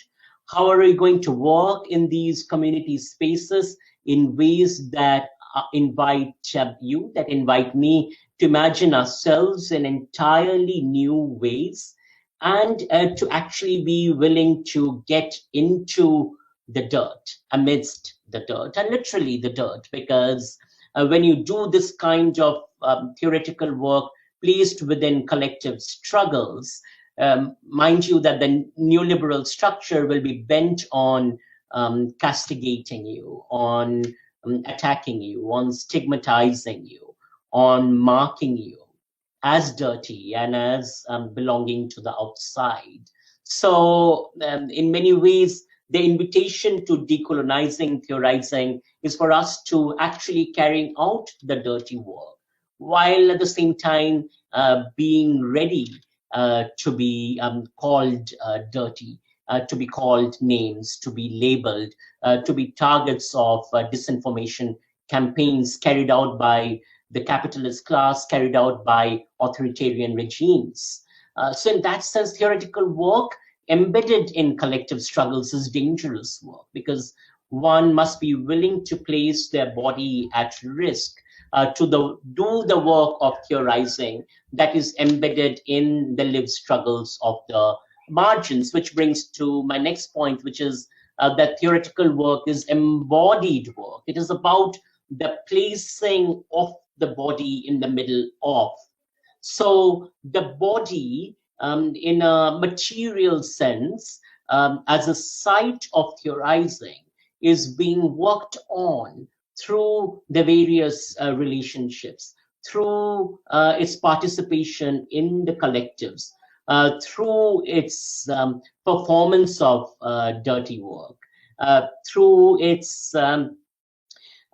How are we going to work in these community spaces in ways that invite you, that invite me to imagine ourselves in entirely new ways, and to actually be willing to get into the dirt, amidst the dirt, and literally the dirt, because when you do this kind of theoretical work placed within collective struggles, mind you that the neoliberal structure will be bent on castigating you, on attacking you, on stigmatizing you, on marking you as dirty and as belonging to the outside. So in many ways, the invitation to decolonizing, theorizing is for us to actually carrying out the dirty work, while at the same time being ready to be called dirty, to be called names, to be labeled, to be targets of disinformation campaigns carried out by the capitalist class, carried out by authoritarian regimes. So in that sense, theoretical work embedded in collective struggles is dangerous work, because one must be willing to place their body at risk to do the work of theorizing that is embedded in the lived struggles of the margins, which brings to my next point, which is that theoretical work is embodied work. It is about the placing of the body in the middle of. So the body, in a material sense, as a site of theorizing, is being worked on through the various relationships, through its participation in the collectives, through its performance of dirty work, through its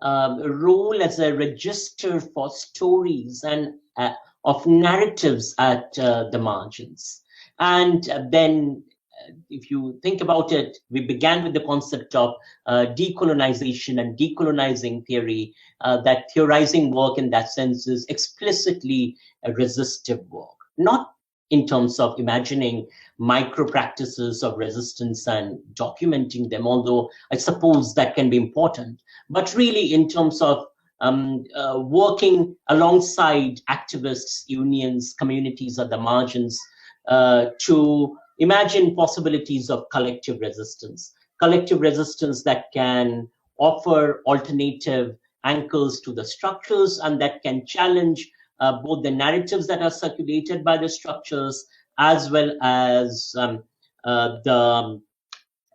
role as a register for stories and of narratives at the margins. And then if you think about it, we began with the concept of decolonization and decolonizing theory, that theorizing work in that sense is explicitly a resistive work, not in terms of imagining micro practices of resistance and documenting them, although I suppose that can be important, but really in terms of working alongside activists, unions, communities at the margins to imagine possibilities of collective resistance that can offer alternative anchors to the structures and that can challenge both the narratives that are circulated by the structures as well as the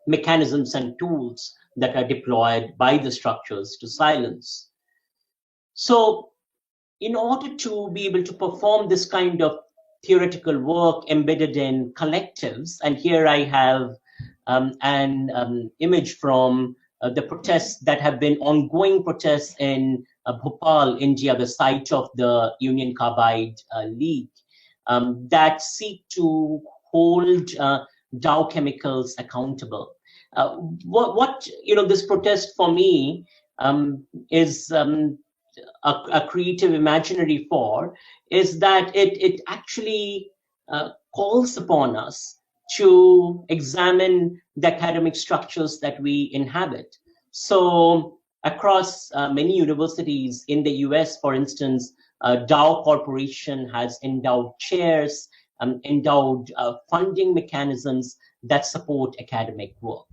mechanisms and tools that are deployed by the structures to silence. So in order to be able to perform this kind of theoretical work embedded in collectives, and here I have an image from the protests that have been ongoing protests in Bhopal, India, the site of the Union Carbide League, that seek to hold Dow Chemicals accountable. What this protest for me is a creative imaginary for is that it actually calls upon us to examine the academic structures that we inhabit. So across many universities in the US, for instance, Dow Corporation has endowed chairs, endowed funding mechanisms that support academic work.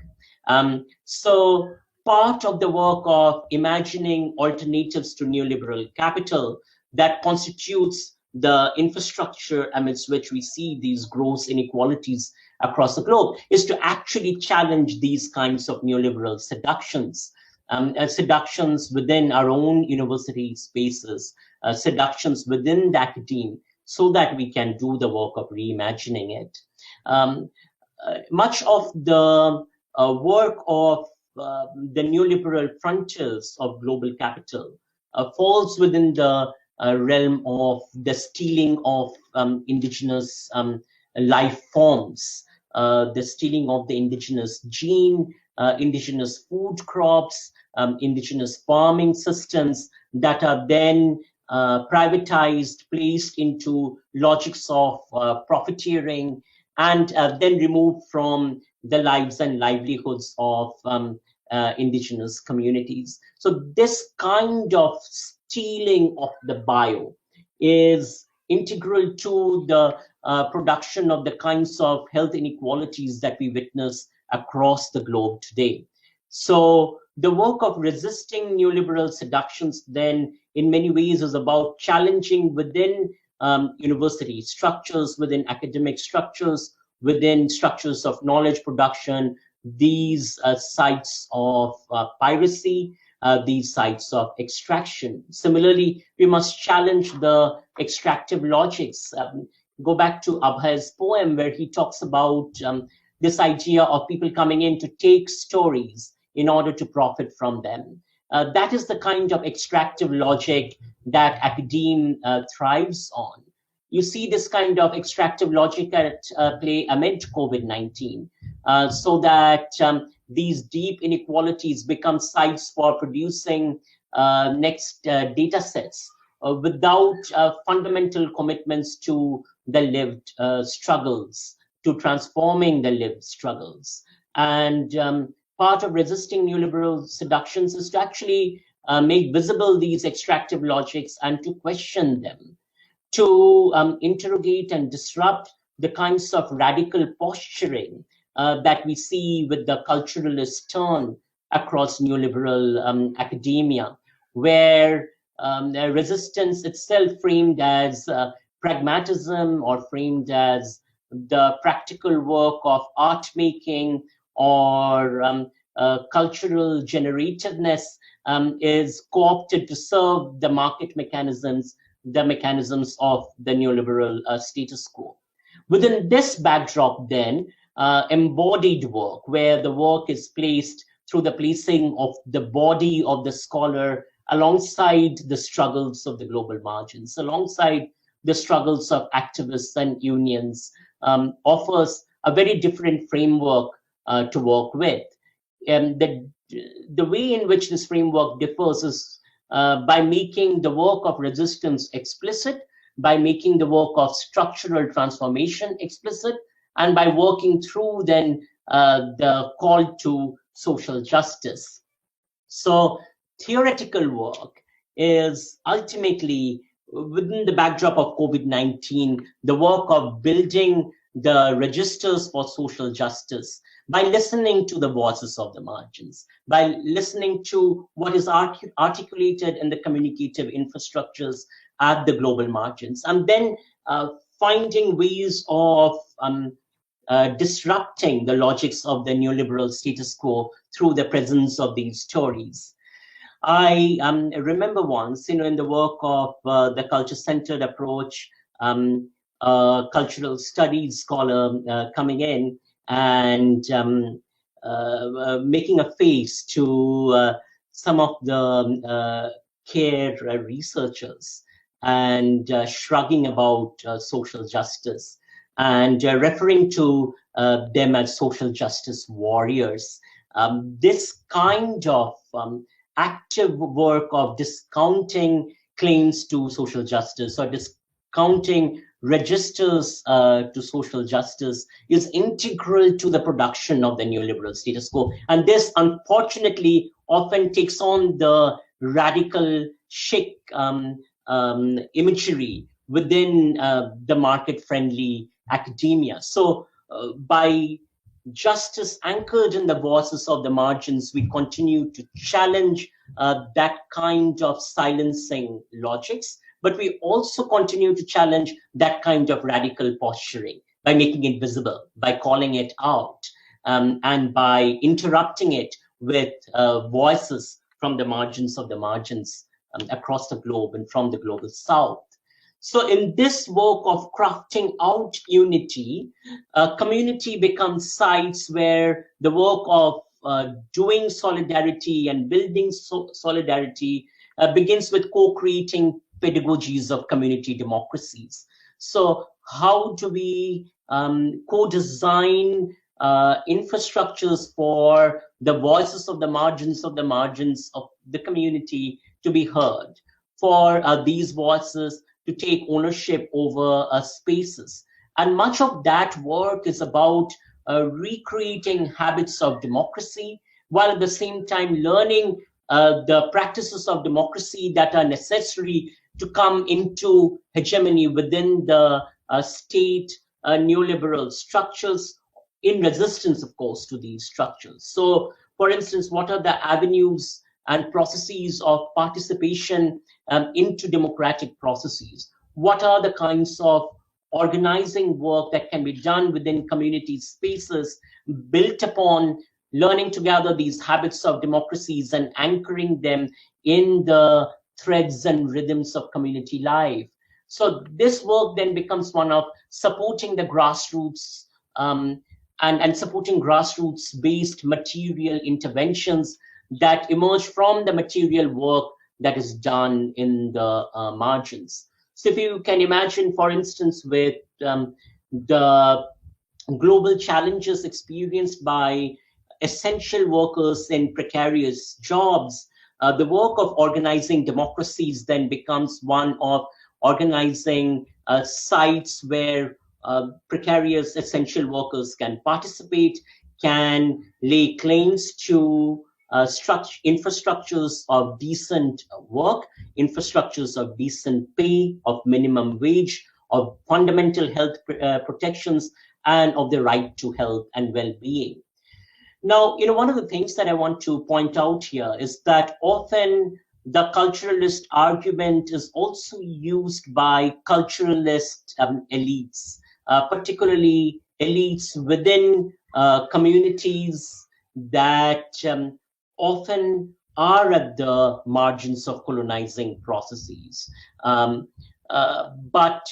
So part of the work of imagining alternatives to neoliberal capital that constitutes the infrastructure amidst which we see these gross inequalities across the globe, is to actually challenge these kinds of neoliberal seductions, seductions within our own university spaces, seductions within the academe, so that we can do the work of reimagining it. Much of the work of the neoliberal frontiers of global capital falls within the realm of the stealing of indigenous life forms, the stealing of the indigenous gene, indigenous food crops, indigenous farming systems that are then privatized, placed into logics of profiteering, and then removed from the lives and livelihoods of indigenous communities. So this kind of stealing of the bio is integral to the production of the kinds of health inequalities that we witness across the globe today. So the work of resisting neoliberal seductions then in many ways is about challenging within university structures, within academic structures, within structures of knowledge production, these sites of piracy, these sites of extraction. Similarly, we must challenge the extractive logics. Go back to Abhay's poem where he talks about this idea of people coming in to take stories in order to profit from them. That is the kind of extractive logic that academe thrives on. You see this kind of extractive logic at play amid COVID-19, so that these deep inequalities become sites for producing next data sets without fundamental commitments to the lived struggles, to transforming the lived struggles. And part of resisting neoliberal seductions is to actually make visible these extractive logics and to question them, to interrogate and disrupt the kinds of radical posturing that we see with the culturalist turn across neoliberal academia, where resistance itself framed as pragmatism or framed as the practical work of art making or cultural generativeness is co-opted to serve the market mechanisms, the mechanisms of the neoliberal status quo. Within this backdrop, then, embodied work, where the work is placed through the placing of the body of the scholar alongside the struggles of the global margins, alongside the struggles of activists and unions, offers a very different framework to work with. The way in which this framework differs is by making the work of resistance explicit, by making the work of structural transformation explicit, and by working through then the call to social justice. So theoretical work is ultimately, within the backdrop of COVID-19, the work of building the registers for social justice by listening to the voices of the margins, by listening to what is articulated in the communicative infrastructures at the global margins, and then finding ways of disrupting the logics of the neoliberal status quo through the presence of these stories. I remember once, in the work of the culture-centered approach, cultural studies scholar coming in and making a face to some of the care researchers and shrugging about social justice and referring to them as social justice warriors. This kind of active work of discounting claims to social justice or discounting registers to social justice is integral to the production of the neoliberal status quo. And this, unfortunately, often takes on the radical chic imagery within the market-friendly academia. So by justice anchored in the voices of the margins, we continue to challenge that kind of silencing logics, but we also continue to challenge that kind of radical posturing by making it visible, by calling it out, and by interrupting it with voices from the margins of the margins across the globe and from the global south. So in this work of crafting out unity, community becomes sites where the work of doing solidarity and building solidarity begins with co-creating pedagogies of community democracies. So how do we co-design infrastructures for the voices of the margins of the community to be heard, for these voices to take ownership over spaces? And much of that work is about recreating habits of democracy, while at the same time learning the practices of democracy that are necessary to come into hegemony within the state neoliberal structures, in resistance, of course, to these structures. So, for instance, what are the avenues and processes of participation into democratic processes? What are the kinds of organizing work that can be done within community spaces built upon learning together these habits of democracies and anchoring them in the threads and rhythms of community life? So this work then becomes one of supporting the grassroots and supporting grassroots-based material interventions that emerge from the material work that is done in the margins. So if you can imagine, for instance, with the global challenges experienced by essential workers in precarious jobs, the work of organizing democracies then becomes one of organizing sites where precarious essential workers can participate, can lay claims to infrastructures of decent work, infrastructures of decent pay, of minimum wage, of fundamental health protections, and of the right to health and well-being. Now, one of the things that I want to point out here is that often the culturalist argument is also used by culturalist elites, particularly elites within communities that often are at the margins of colonizing processes. But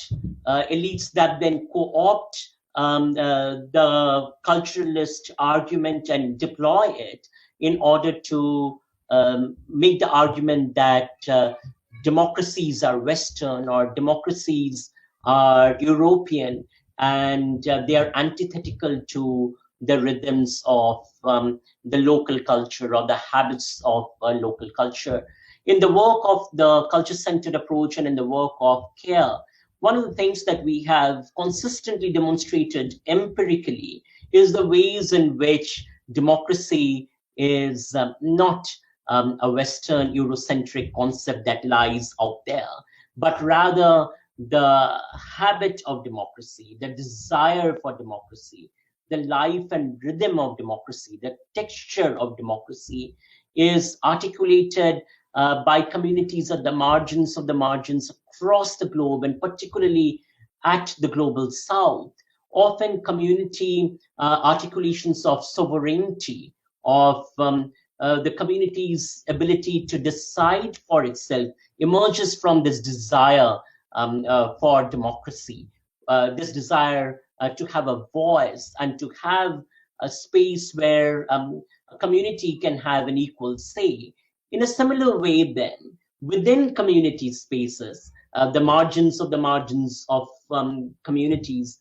elites that then co-opt the culturalist argument and deploy it in order to make the argument that democracies are Western or democracies are European, and they are antithetical to the rhythms of the local culture or the habits of local culture. In the work of the culture-centered approach and in the work of CARE, one of the things that we have consistently demonstrated empirically is the ways in which democracy is not a Western Eurocentric concept that lies out there, but rather the habit of democracy, the desire for democracy, the life and rhythm of democracy, the texture of democracy is articulated by communities at the margins of the margins across the globe, and particularly at the global south. Often community articulations of sovereignty, of the community's ability to decide for itself emerges from this desire for democracy, this desire to have a voice and to have a space where a community can have an equal say. In a similar way, then, within community spaces, the margins of communities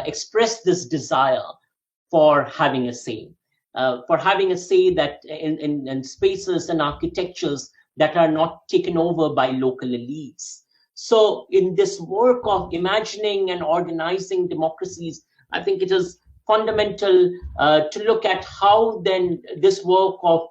express this desire for having a say, that in spaces and architectures that are not taken over by local elites. So in this work of imagining and organizing democracies, I think it is fundamental to look at how then this work of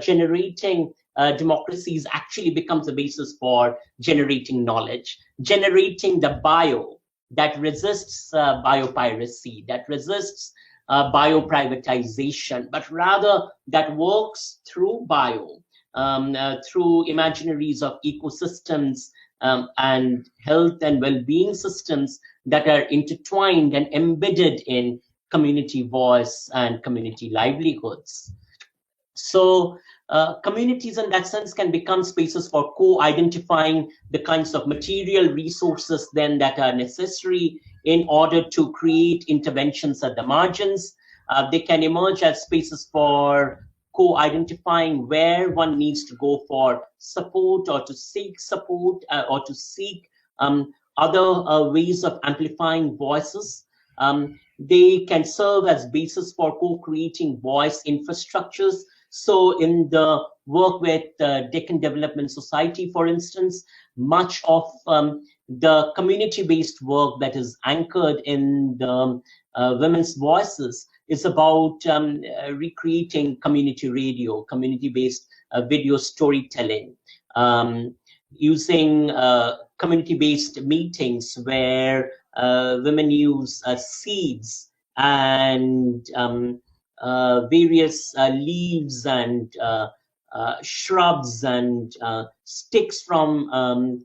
generating democracies actually becomes the basis for generating knowledge, generating the bio that resists biopiracy, that resists bioprivatization, but rather that works through bio, through imaginaries of ecosystems and health and well-being systems that are intertwined and embedded in community voice and community livelihoods. So communities in that sense can become spaces for co-identifying the kinds of material resources then that are necessary in order to create interventions at the margins. They can emerge as spaces for co-identifying where one needs to go for support or to seek support or to seek other ways of amplifying voices. They can serve as basis for co-creating voice infrastructures. So in the work with Deccan Development Society, for instance, much of the community-based work that is anchored in the women's voices is about recreating community radio, community-based video storytelling, using community-based meetings where women use seeds and various leaves and shrubs and sticks from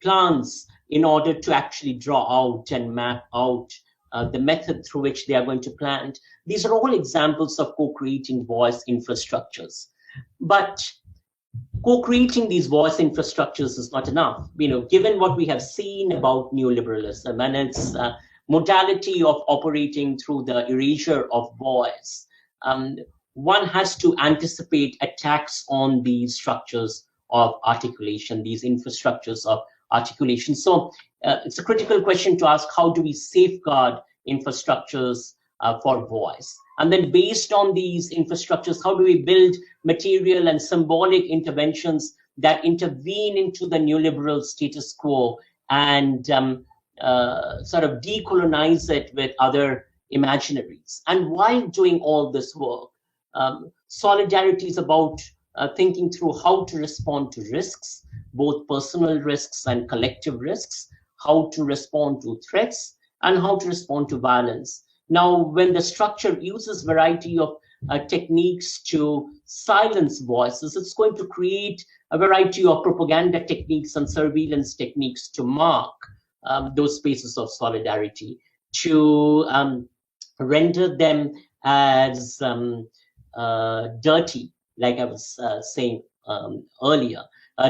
plants in order to actually draw out and map out the method through which they are going to plant. These are all examples of co-creating voice infrastructures. But co-creating these voice infrastructures is not enough. Given what we have seen about neoliberalism and its modality of operating through the erasure of voice, one has to anticipate attacks on these structures of articulation, these infrastructures of articulation. So it's a critical question to ask: how do we safeguard infrastructures for voice? And then based on these infrastructures, how do we build material and symbolic interventions that intervene into the neoliberal status quo and sort of decolonize it with other imaginaries? And while doing all this work, Solidarity is about thinking through how to respond to risks, both personal risks and collective risks, how to respond to threats, and how to respond to violence. Now, when the structure uses variety of techniques to silence voices, it's going to create a variety of propaganda techniques and surveillance techniques to mark those spaces of solidarity, to render them as dirty, like I was saying earlier.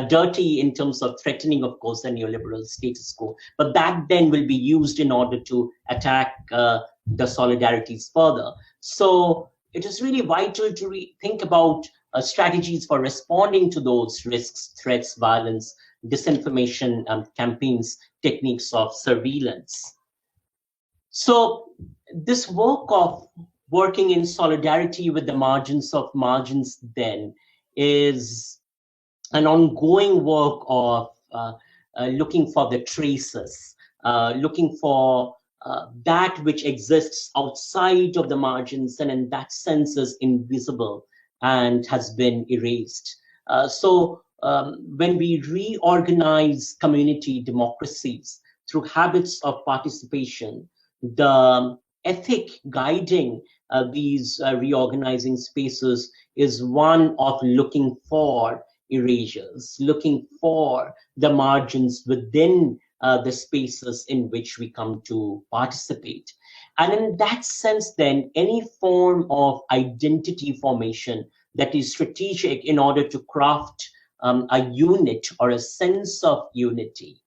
Dirty in terms of threatening, of course, the neoliberal status quo. But that then will be used in order to attack the solidarities further. So it is really vital to think about strategies for responding to those risks, threats, violence, disinformation campaigns, techniques of surveillance. So this work of working in solidarity with the margins of margins then is an ongoing work of looking for the traces, looking for that which exists outside of the margins and in that sense is invisible and has been erased. So when we reorganize community democracies through habits of participation, the ethic guiding these reorganizing spaces is one of looking for erasures, looking for the margins within the spaces in which we come to participate. And in that sense, then, any form of identity formation that is strategic in order to craft a unit or a sense of unity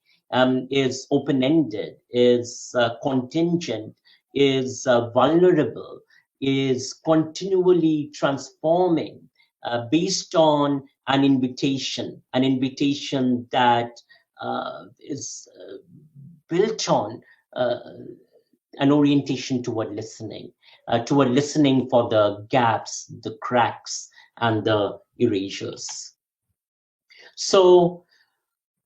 is open-ended, is contingent, is vulnerable, is continually transforming based on an invitation that is built on an orientation toward listening for the gaps, the cracks, and the erasures. So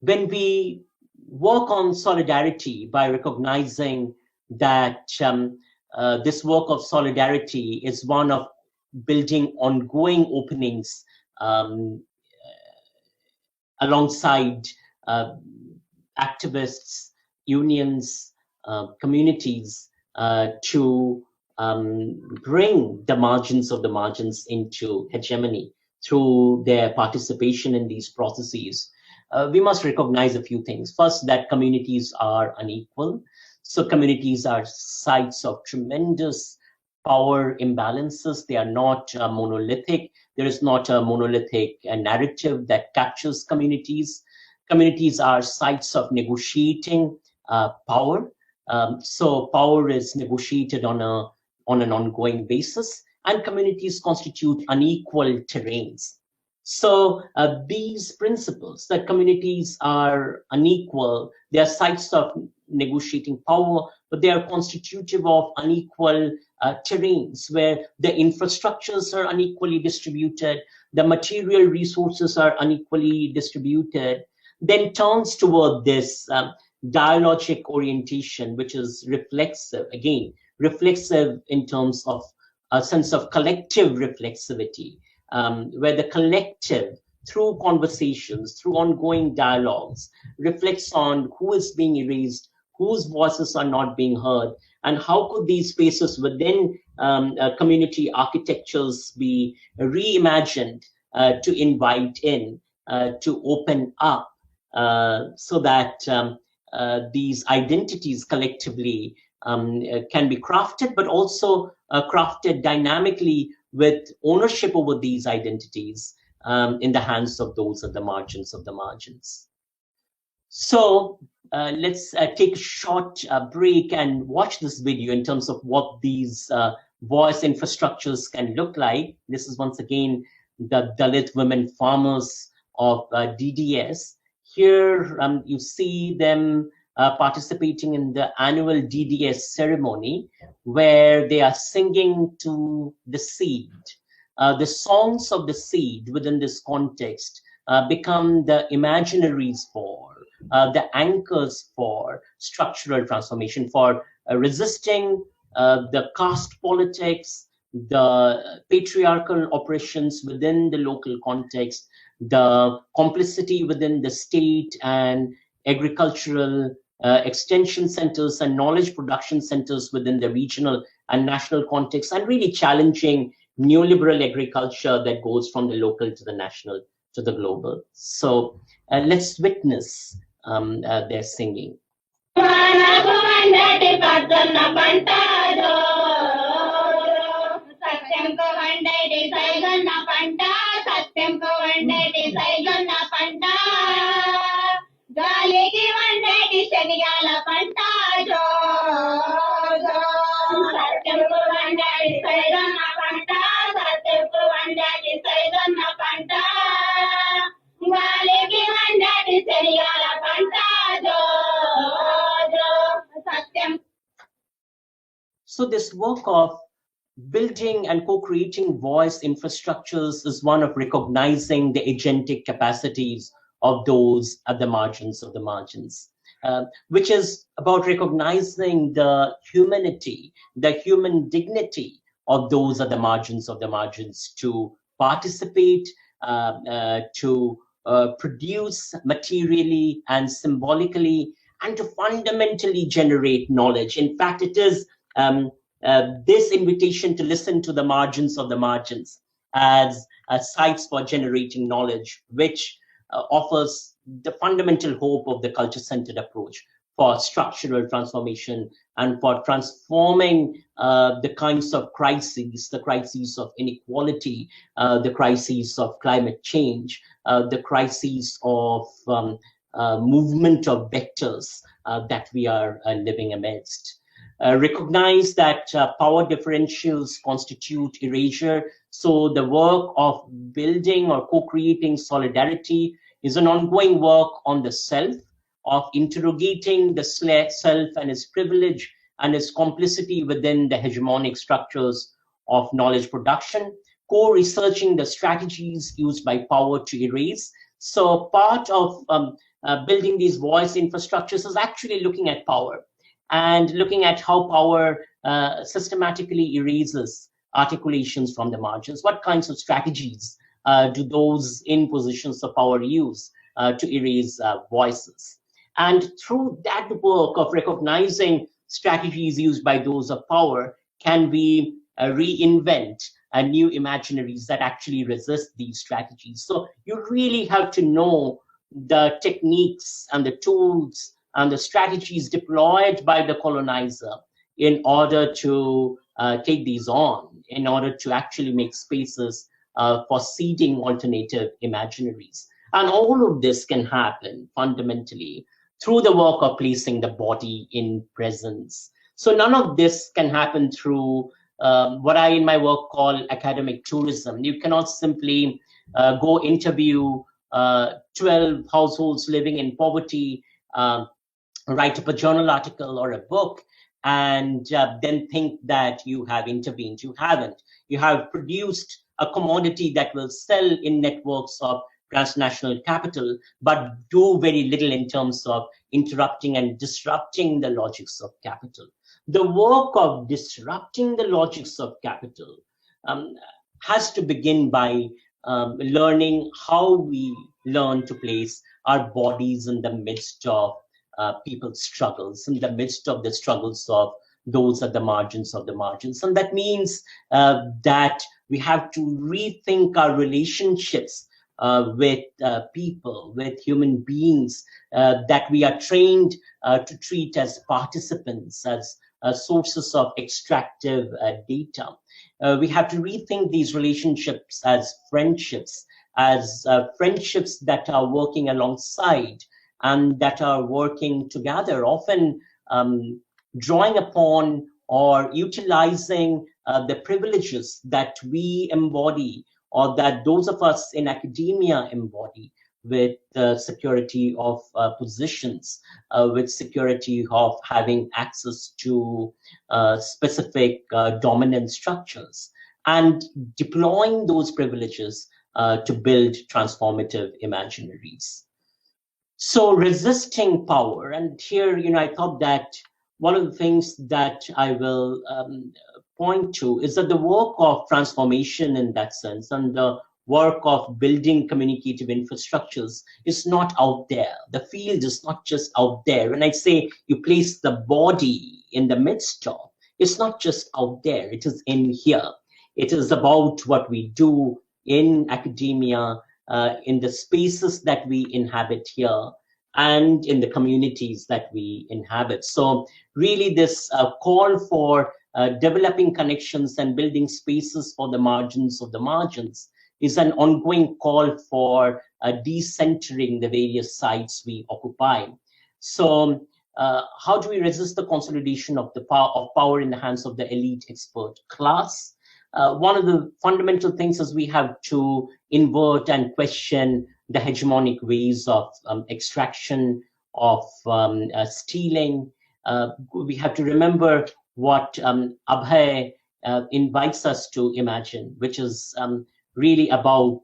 when we work on solidarity by recognizing that this work of solidarity is one of building ongoing openings alongside activists, unions, communities to bring the margins of the margins into hegemony through their participation in these processes. we must recognize a few things. First, that communities are unequal. So communities are sites of tremendous power imbalances. They are not monolithic. There is not a monolithic narrative that captures communities. Communities are sites of negotiating power. So power is negotiated on an ongoing basis, and communities constitute unequal terrains. So these principles that communities are unequal, they are sites of negotiating power, but they are constitutive of unequal terrains where the infrastructures are unequally distributed, the material resources are unequally distributed, then turns toward this dialogic orientation, which is reflexive, again, reflexive in terms of a sense of collective reflexivity, where the collective, through conversations, through ongoing dialogues, reflects on who is being erased, whose voices are not being heard, and how could these spaces within community architectures be reimagined to invite in, to open up, so that these identities collectively can be crafted, but also crafted dynamically with ownership over these identities in the hands of those at the margins of the margins. So let's take a short break and watch this video in terms of what these voice infrastructures can look like. This is once again the Dalit women farmers of DDS. Here you see them participating in the annual DDS ceremony, where they are singing to the seed. The songs of the seed within this context become the imaginaries for, the anchors for structural transformation, for resisting the caste politics, the patriarchal oppressions within the local context, the complicity within the state and agricultural extension centers and knowledge production centers within the regional and national context, and really challenging neoliberal agriculture that goes from the local to the national to the global. So let's witness their singing. గాలికి వండేటి శనిగాల పంట జో జో సత్యంకు వండేటి సైదన్న పంట సత్యంకు వండేటి సైదన్న పంట గాలికి వండేటి శనిగాల పంట జో జో సత్యం. So this work of building and co-creating voice infrastructures is one of recognizing the agentic capacities of those at the margins of the margins, which is about recognizing the humanity, the human dignity of those at the margins to participate, to produce materially and symbolically, and to fundamentally generate knowledge. In fact, it is this invitation to listen to the margins of the margins as sites for generating knowledge, which offers the fundamental hope of the culture-centered approach for structural transformation and for transforming the kinds of crises, the crises of inequality, the crises of climate change, the crises of movement of vectors that we are living amidst. Recognize that power differentials constitute erasure. So the work of building or co-creating solidarity is an ongoing work on the self, of interrogating the self and its privilege and its complicity within the hegemonic structures of knowledge production, co-researching the strategies used by power to erase. So part of building these voice infrastructures is actually looking at power and looking at how power systematically erases articulations from the margins. What kinds of strategies do those in positions of power use to erase voices? And through that work of recognizing strategies used by those of power, can we reinvent new imaginaries that actually resist these strategies? So you really have to know the techniques and the tools and the strategies deployed by the colonizer in order to take these on, in order to actually make spaces for seeding alternative imaginaries. And all of this can happen fundamentally through the work of placing the body in presence. So none of this can happen through what I in my work call academic tourism. You cannot simply go interview 12 households living in poverty, write up a journal article or a book, and then think that you have intervened. You haven't. You have produced a commodity that will sell in networks of transnational capital, but do very little in terms of interrupting and disrupting the logics of capital. The work of disrupting the logics of capital has to begin by learning how we learn to place our bodies in the midst of people's struggles, in the midst of the struggles of those at the margins of the margins. And that means that we have to rethink our relationships with people, with human beings that we are trained to treat as participants, as sources of extractive data. We have to rethink these relationships as friendships that are working alongside and that are working together, often drawing upon or utilizing the privileges that we embody, or that those of us in academia embody, with the security of positions, with security of having access to specific dominant structures, and deploying those privileges to build transformative imaginaries. So resisting power, and here, I thought that one of the things that I will point to is that the work of transformation in that sense, and the work of building communicative infrastructures, is not out there. The field is not just out there. When I say you place the body in the midst of, it's not just out there, it is in here. It is about what we do in academia, in the spaces that we inhabit here, and in the communities that we inhabit. So really this call for developing connections and building spaces for the margins of the margins is an ongoing call for decentering the various sites we occupy. So how do we resist the consolidation of the power in the hands of the elite expert class? One of the fundamental things is we have to invert and question the hegemonic ways of extraction, of stealing. We have to remember what Abhay invites us to imagine, which is really about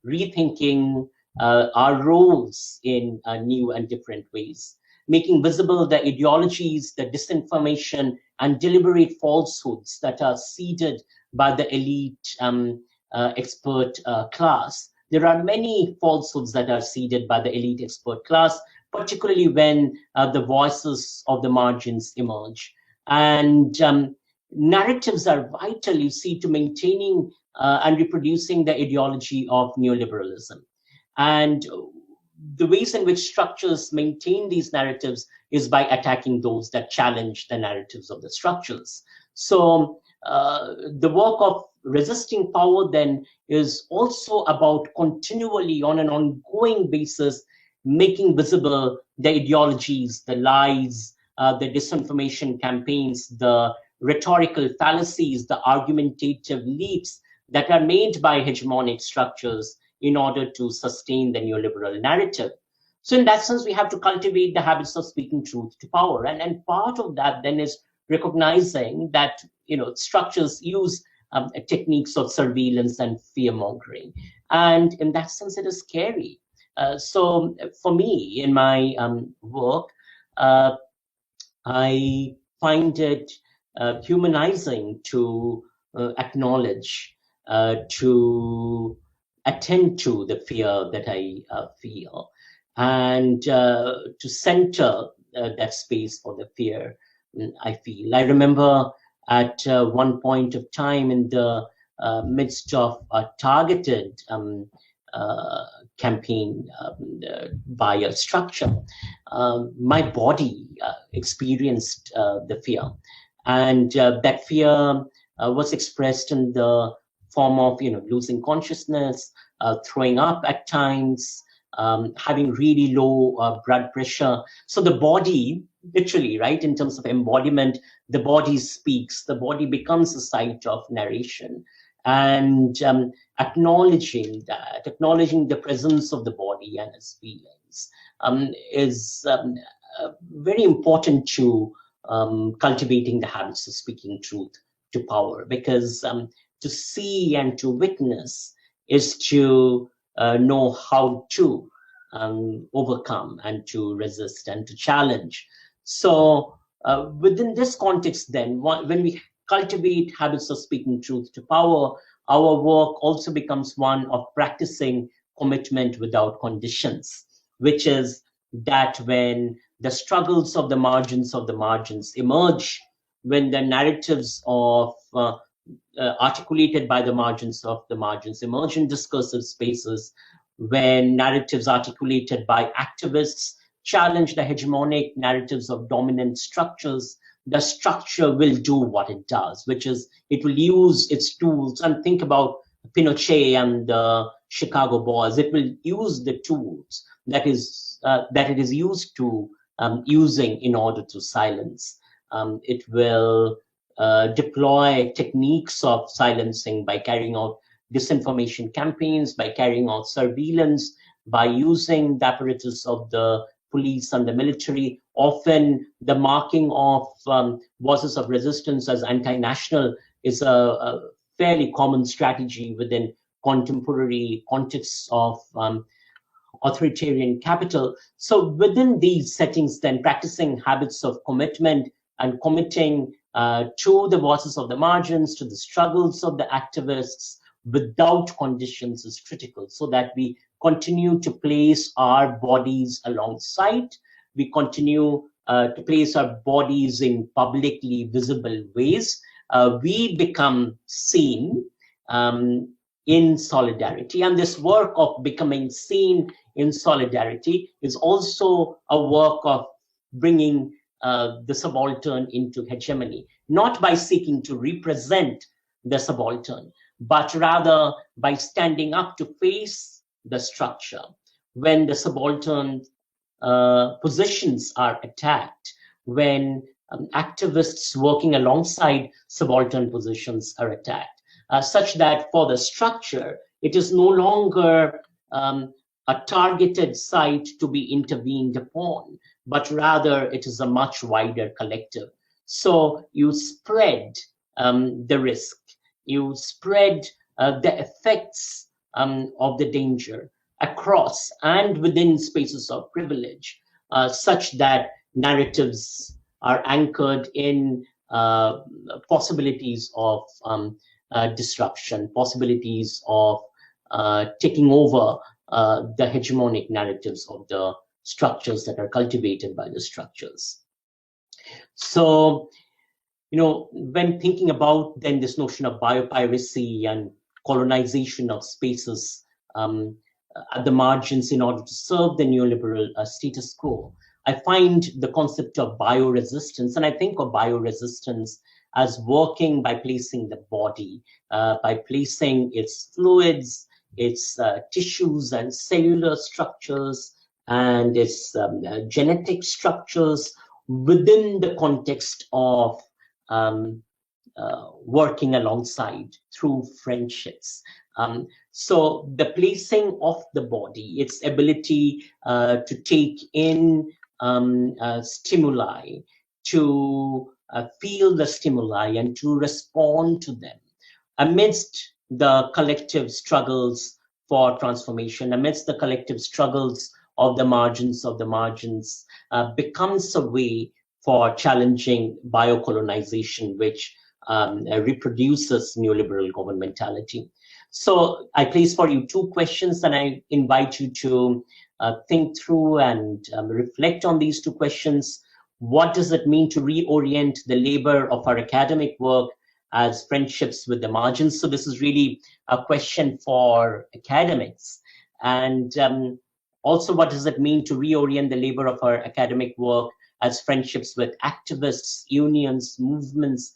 rethinking our roles in new and different ways, making visible the ideologies, the disinformation, and deliberate falsehoods that are seeded by the elite expert class. There are many falsehoods that are seeded by the elite expert class, particularly when the voices of the margins emerge. And narratives are vital, you see, to maintaining and reproducing the ideology of neoliberalism. And the ways in which structures maintain these narratives is by attacking those that challenge the narratives of the structures. So the work of resisting power then is also about continually, on an ongoing basis, making visible the ideologies, the lies, the disinformation campaigns, the rhetorical fallacies, the argumentative leaps that are made by hegemonic structures in order to sustain the neoliberal narrative. So in that sense, we have to cultivate the habits of speaking truth to power. And part of that then is recognizing that structures use techniques of surveillance and fear-mongering. And in that sense, it is scary. So for me, in my work, I find it humanizing to acknowledge, to attend to the fear that I feel, and to center that space for the fear I feel. I remember at one point of time in the midst of a targeted campaign by a structure, my body experienced the fear. And that fear was expressed in the form of, losing consciousness, throwing up at times, having really low blood pressure. So the body, literally, right, in terms of embodiment, the body speaks, the body becomes a site of narration. And acknowledging the presence of the body and its feelings is very important to cultivating the habits of speaking truth to power, because to see and to witness is to know how to overcome and to resist and to challenge. So within this context, then, when we cultivate habits of speaking truth to power, our work also becomes one of practicing commitment without conditions, which is that when the struggles of the margins emerge, when the narratives of articulated by the margins emerge in discursive spaces, when narratives articulated by activists challenge the hegemonic narratives of dominant structures, the structure will do what it does, which is it will use its tools. And think about Pinochet and the Chicago Boys. It will use the tools that it is used to using in order to silence. It will deploy techniques of silencing by carrying out disinformation campaigns, by carrying out surveillance, by using the apparatus of the police and the military. Often the marking of voices of resistance as anti-national is a fairly common strategy within contemporary contexts of authoritarian capital. So within these settings, then, practicing habits of commitment and committing to the voices of the margins, to the struggles of the activists without conditions is critical, so that we continue to place our bodies alongside, we continue to place our bodies in publicly visible ways, we become seen in solidarity. And this work of becoming seen in solidarity is also a work of bringing the subaltern into hegemony, not by seeking to represent the subaltern, but rather by standing up to face the structure. When the subaltern positions are attacked, when activists working alongside subaltern positions are attacked, such that for the structure, it is no longer a targeted site to be intervened upon, but rather it is a much wider collective. So you spread the risk, you spread the effects of the danger across and within spaces of privilege, such that narratives are anchored in possibilities of disruption, possibilities of taking over the hegemonic narratives of the structures that are cultivated by the structures. So, when thinking about then this notion of biopiracy and colonization of spaces at the margins in order to serve the neoliberal status quo, I find the concept of bioresistance, and I think of bioresistance as working by placing the body, by placing its fluids, its tissues and cellular structures, and its genetic structures within the context of working alongside through friendships. So the placing of the body, its ability to take in stimuli, to feel the stimuli and to respond to them amidst the collective struggles for transformation, amidst the collective struggles of the margins, becomes a way for challenging biocolonization, which reproduces neoliberal governmentality. So I place for you two questions, and I invite you to think through and reflect on these two questions. What does it mean to reorient the labor of our academic work as friendships with the margins? So this is really a question for academics. And also, what does it mean to reorient the labor of our academic work as friendships with activists, unions, movements,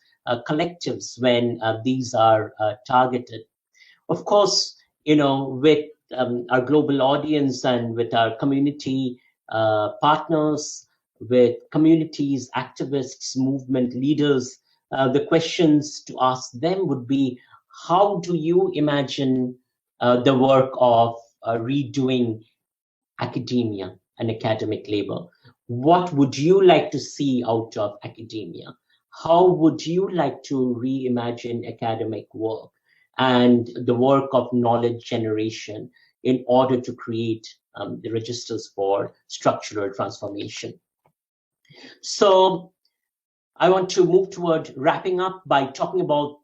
collectives when these are targeted? Of course, with our global audience and with our community partners, with communities, activists, movement leaders, the questions to ask them would be, how do you imagine the work of redoing academia and academic labor? What would you like to see out of academia? How would you like to reimagine academic work and the work of knowledge generation in order to create the registers for structural transformation? So I want to move toward wrapping up by talking about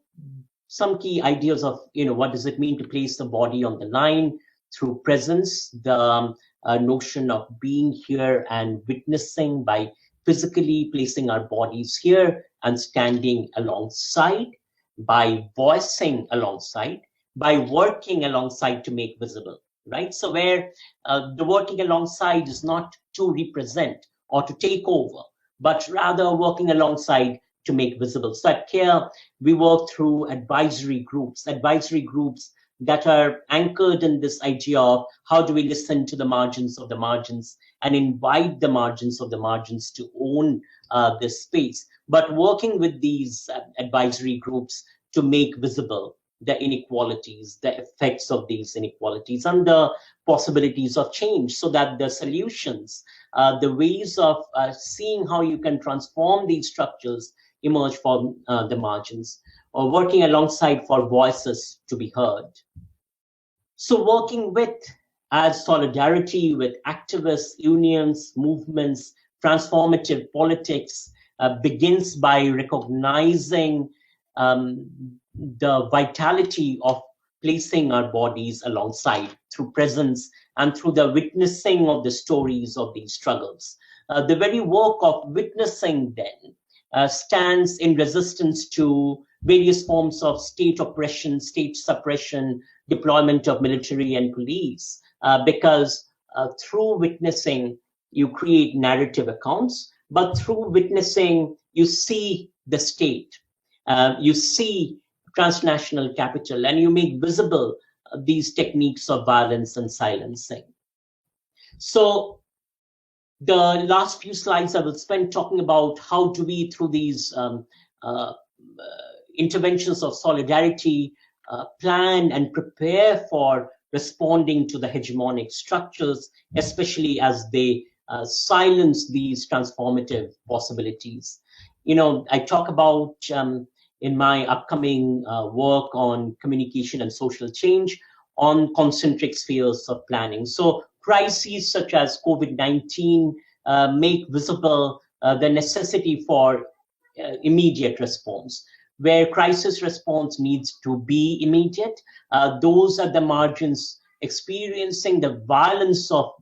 some key ideas of, what does it mean to place the body on the line through presence, the notion of being here and witnessing by physically placing our bodies here and standing alongside, by voicing alongside, by working alongside to make visible, right? So where the working alongside is not to represent or to take over, but rather working alongside to make visible. So at CARE, we work through advisory groups that are anchored in this idea of how do we listen to the margins of the margins and invite the margins of the margins to own this space, but working with these advisory groups to make visible the inequalities, the effects of these inequalities, and the possibilities of change, so that the solutions, the ways of seeing how you can transform these structures emerge from the margins, or working alongside for voices to be heard. So working with, as solidarity with activists, unions, movements, transformative politics begins by recognizing the vitality of placing our bodies alongside through presence and through the witnessing of the stories of these struggles. The very work of witnessing then stands in resistance to various forms of state oppression, state suppression, deployment of military and police, because through witnessing, you create narrative accounts, but through witnessing, you see the state, you see transnational capital, and you make visible these techniques of violence and silencing. So the last few slides I will spend talking about how do we, through these interventions of solidarity, plan and prepare for responding to the hegemonic structures, especially as they silence these transformative possibilities. I talk about in my upcoming work on communication and social change on concentric spheres of planning. So crises such as COVID-19 make visible the necessity for immediate response. Where crisis response needs to be immediate, those at the margins experiencing the violence of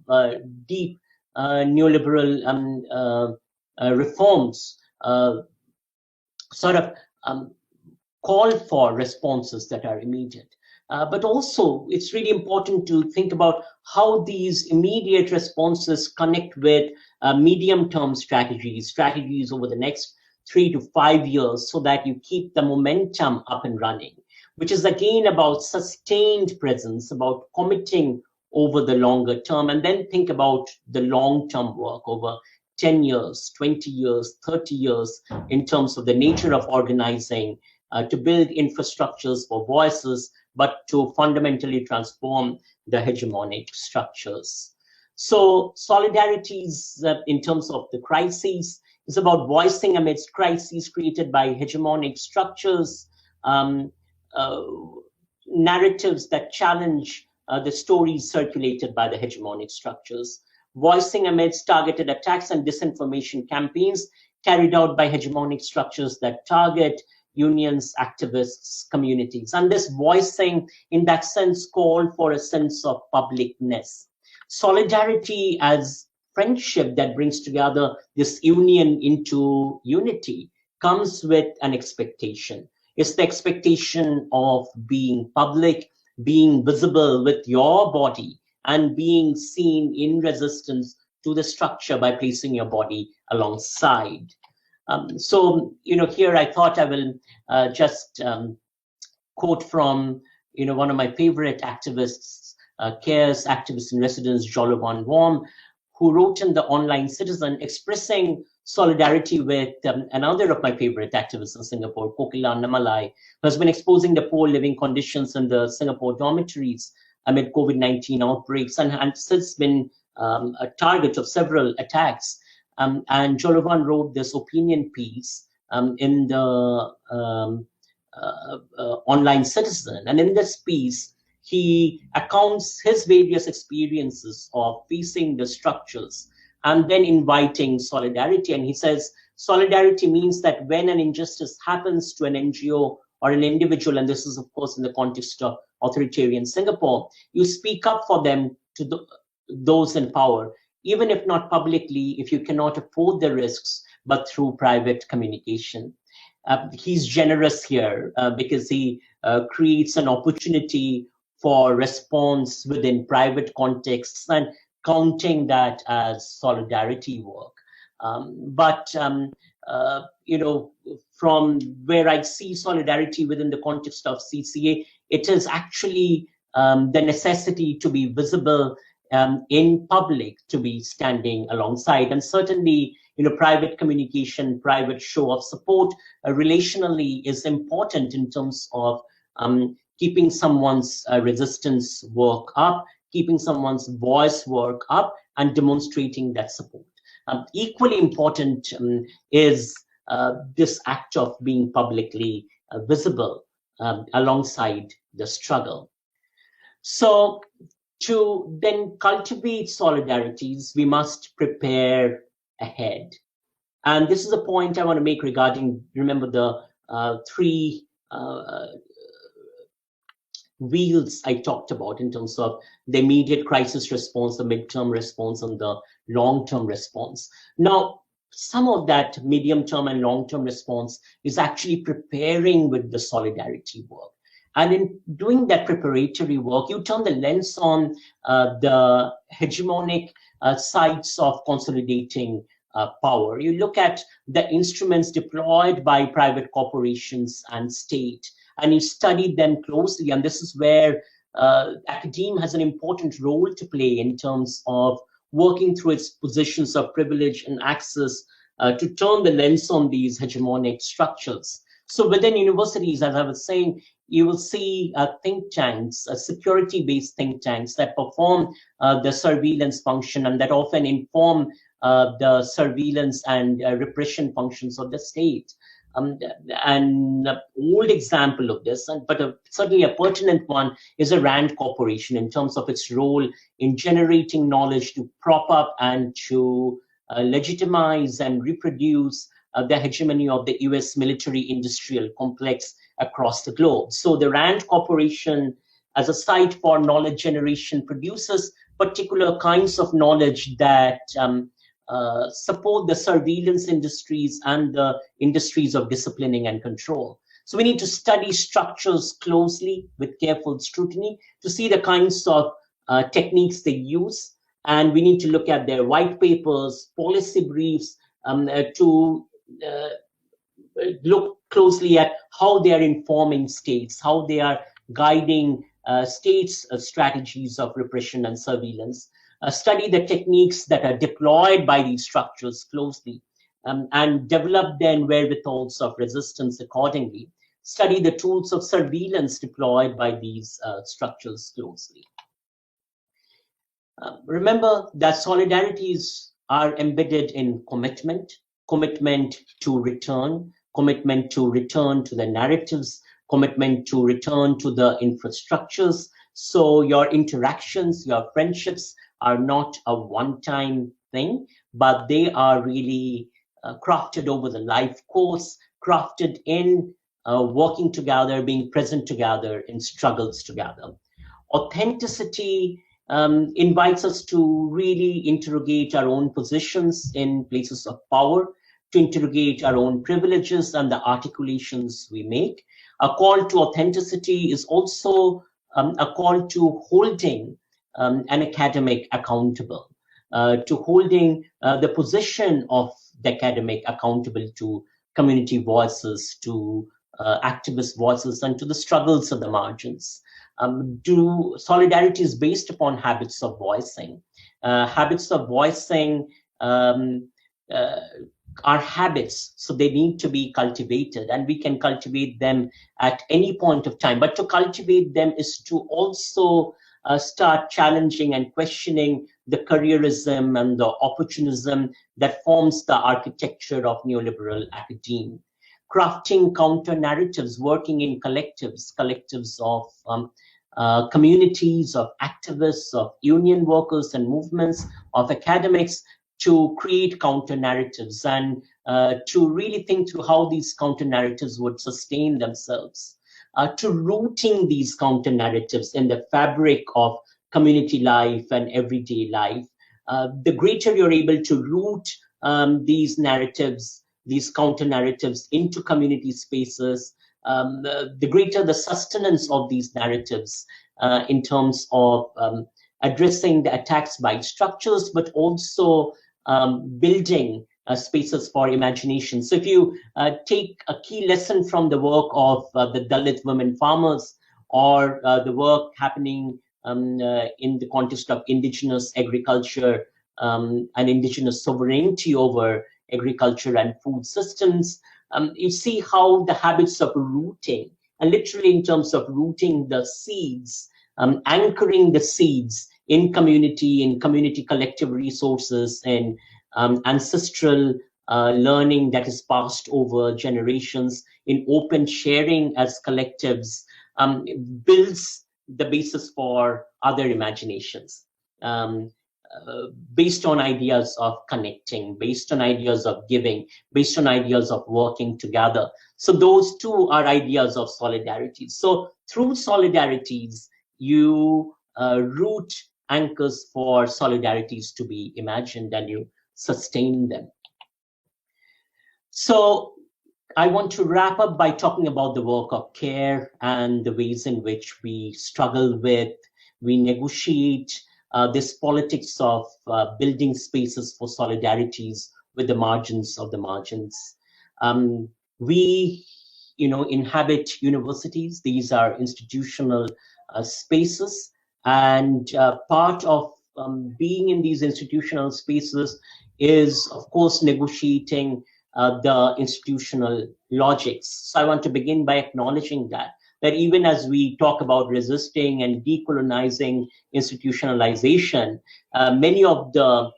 deep neoliberal reforms sort of call for responses that are immediate. But also, it's really important to think about how these immediate responses connect with medium-term strategies over the next 3 to 5 years, so that you keep the momentum up and running, which is again about sustained presence, about committing over the longer term, and then think about the long-term work over 10 years, 20 years, 30 years, in terms of the nature of organizing, to build infrastructures for voices, but to fundamentally transform the hegemonic structures. So solidarities in terms of the crises is about voicing amidst crises created by hegemonic structures, narratives that challenge the stories circulated by the hegemonic structures, voicing amidst targeted attacks and disinformation campaigns carried out by hegemonic structures that target unions, activists, communities. And this voicing, in that sense, called for a sense of publicness. Solidarity as friendship that brings together this union into unity comes with an expectation. It's the expectation of being public, being visible with your body and being seen in resistance to the structure by placing your body alongside. So, here I thought I will just quote from, one of my favorite activists, CARES activist in residence, Jolovan Worm, who wrote in the Online Citizen expressing solidarity with another of my favorite activists in Singapore, Kokila Namalai, who has been exposing the poor living conditions in the Singapore dormitories amid COVID-19 outbreaks and since been a target of several attacks. And Jolovan wrote this opinion piece in the Online Citizen. And in this piece, he accounts his various experiences of facing the structures and then inviting solidarity. And he says, solidarity means that when an injustice happens to an NGO or an individual, and this is, of course, in the context of authoritarian Singapore, you speak up for them to those in power, even if not publicly, if you cannot afford the risks, but through private communication. He's generous here because he creates an opportunity for response within private contexts and counting that as solidarity work. From where I see solidarity within the context of CCA, it is actually the necessity to be visible in public, to be standing alongside. And certainly, private communication, private show of support relationally is important in terms of keeping someone's resistance work up, keeping someone's voice work up, and demonstrating that support. Equally important is this act of being publicly visible alongside the struggle. So to then cultivate solidarities, we must prepare ahead. And this is a point I want to make regarding, remember the three wheels I talked about in terms of the immediate crisis response, the midterm response, and the long-term response. Now, some of that medium-term and long-term response is actually preparing with the solidarity work. And in doing that preparatory work, you turn the lens on the hegemonic sides of consolidating power. You look at the instruments deployed by private corporations and state, and you study them closely. And this is where academe has an important role to play in terms of working through its positions of privilege and access to turn the lens on these hegemonic structures. So within universities, as I was saying, you will see think tanks, security-based think tanks that perform the surveillance function and that often inform the surveillance and repression functions of the state. An old example of this, but certainly a pertinent one, is a RAND Corporation in terms of its role in generating knowledge to prop up and to legitimize and reproduce the hegemony of the US military-industrial complex across the globe. So the RAND Corporation, as a site for knowledge generation, produces particular kinds of knowledge that support the surveillance industries and the industries of disciplining and control. So we need to study structures closely with careful scrutiny to see the kinds of techniques they use. And we need to look at their white papers, policy briefs, to look closely at how they are informing states, how they are guiding states' strategies of repression and surveillance. Study the techniques that are deployed by these structures closely, and develop then wherewithals of resistance accordingly. Study the tools of surveillance deployed by these structures closely. Remember that solidarities are embedded in commitment to return to the narratives, commitment to return to the infrastructures. So your interactions, your friendships are not a one-time thing, but they are really crafted over the life course, crafted in working together, being present together in struggles together. Authenticity invites us to really interrogate our own positions in places of power, to interrogate our own privileges and the articulations we make. A call to authenticity is also a call to holding an academic accountable, to holding the position of the academic accountable to community voices, to activist voices, and to the struggles of the margins. Solidarity is based upon habits of voicing. Habits of voicing uh, are habits, so they need to be cultivated, and we can cultivate them at any point of time. But to cultivate them is to also start challenging and questioning the careerism and the opportunism that forms the architecture of neoliberal academe. Crafting counter narratives, working in collectives of communities, of activists, of union workers and movements, of academics, to create counter narratives and to really think through how these counter narratives would sustain themselves, to rooting these counter narratives in the fabric of community life and everyday life. The greater you're able to root these narratives, these counter narratives into community spaces, the greater the sustenance of these narratives in terms of addressing the attacks by structures, but also building spaces for imagination. So if you take a key lesson from the work of the Dalit women farmers, or the work happening in the context of indigenous agriculture and indigenous sovereignty over agriculture and food systems, you see how the habits of rooting, and literally in terms of rooting the seeds, anchoring the seeds in community collective resources, and ancestral learning that is passed over generations, in open sharing as collectives, builds the basis for other imaginations. Based on ideas of connecting, based on ideas of giving, based on ideas of working together. So those two are ideas of solidarity. So through solidarities, you root anchors for solidarities to be imagined, and you sustain them. So I want to wrap up by talking about the work of CARE and the ways in which we struggle with, we negotiate this politics of building spaces for solidarities with the margins of the margins. We, inhabit universities. These are institutional spaces, and part of being in these institutional spaces is, of course, negotiating the institutional logics. So I want to begin by acknowledging that even as we talk about resisting and decolonizing institutionalization, many of the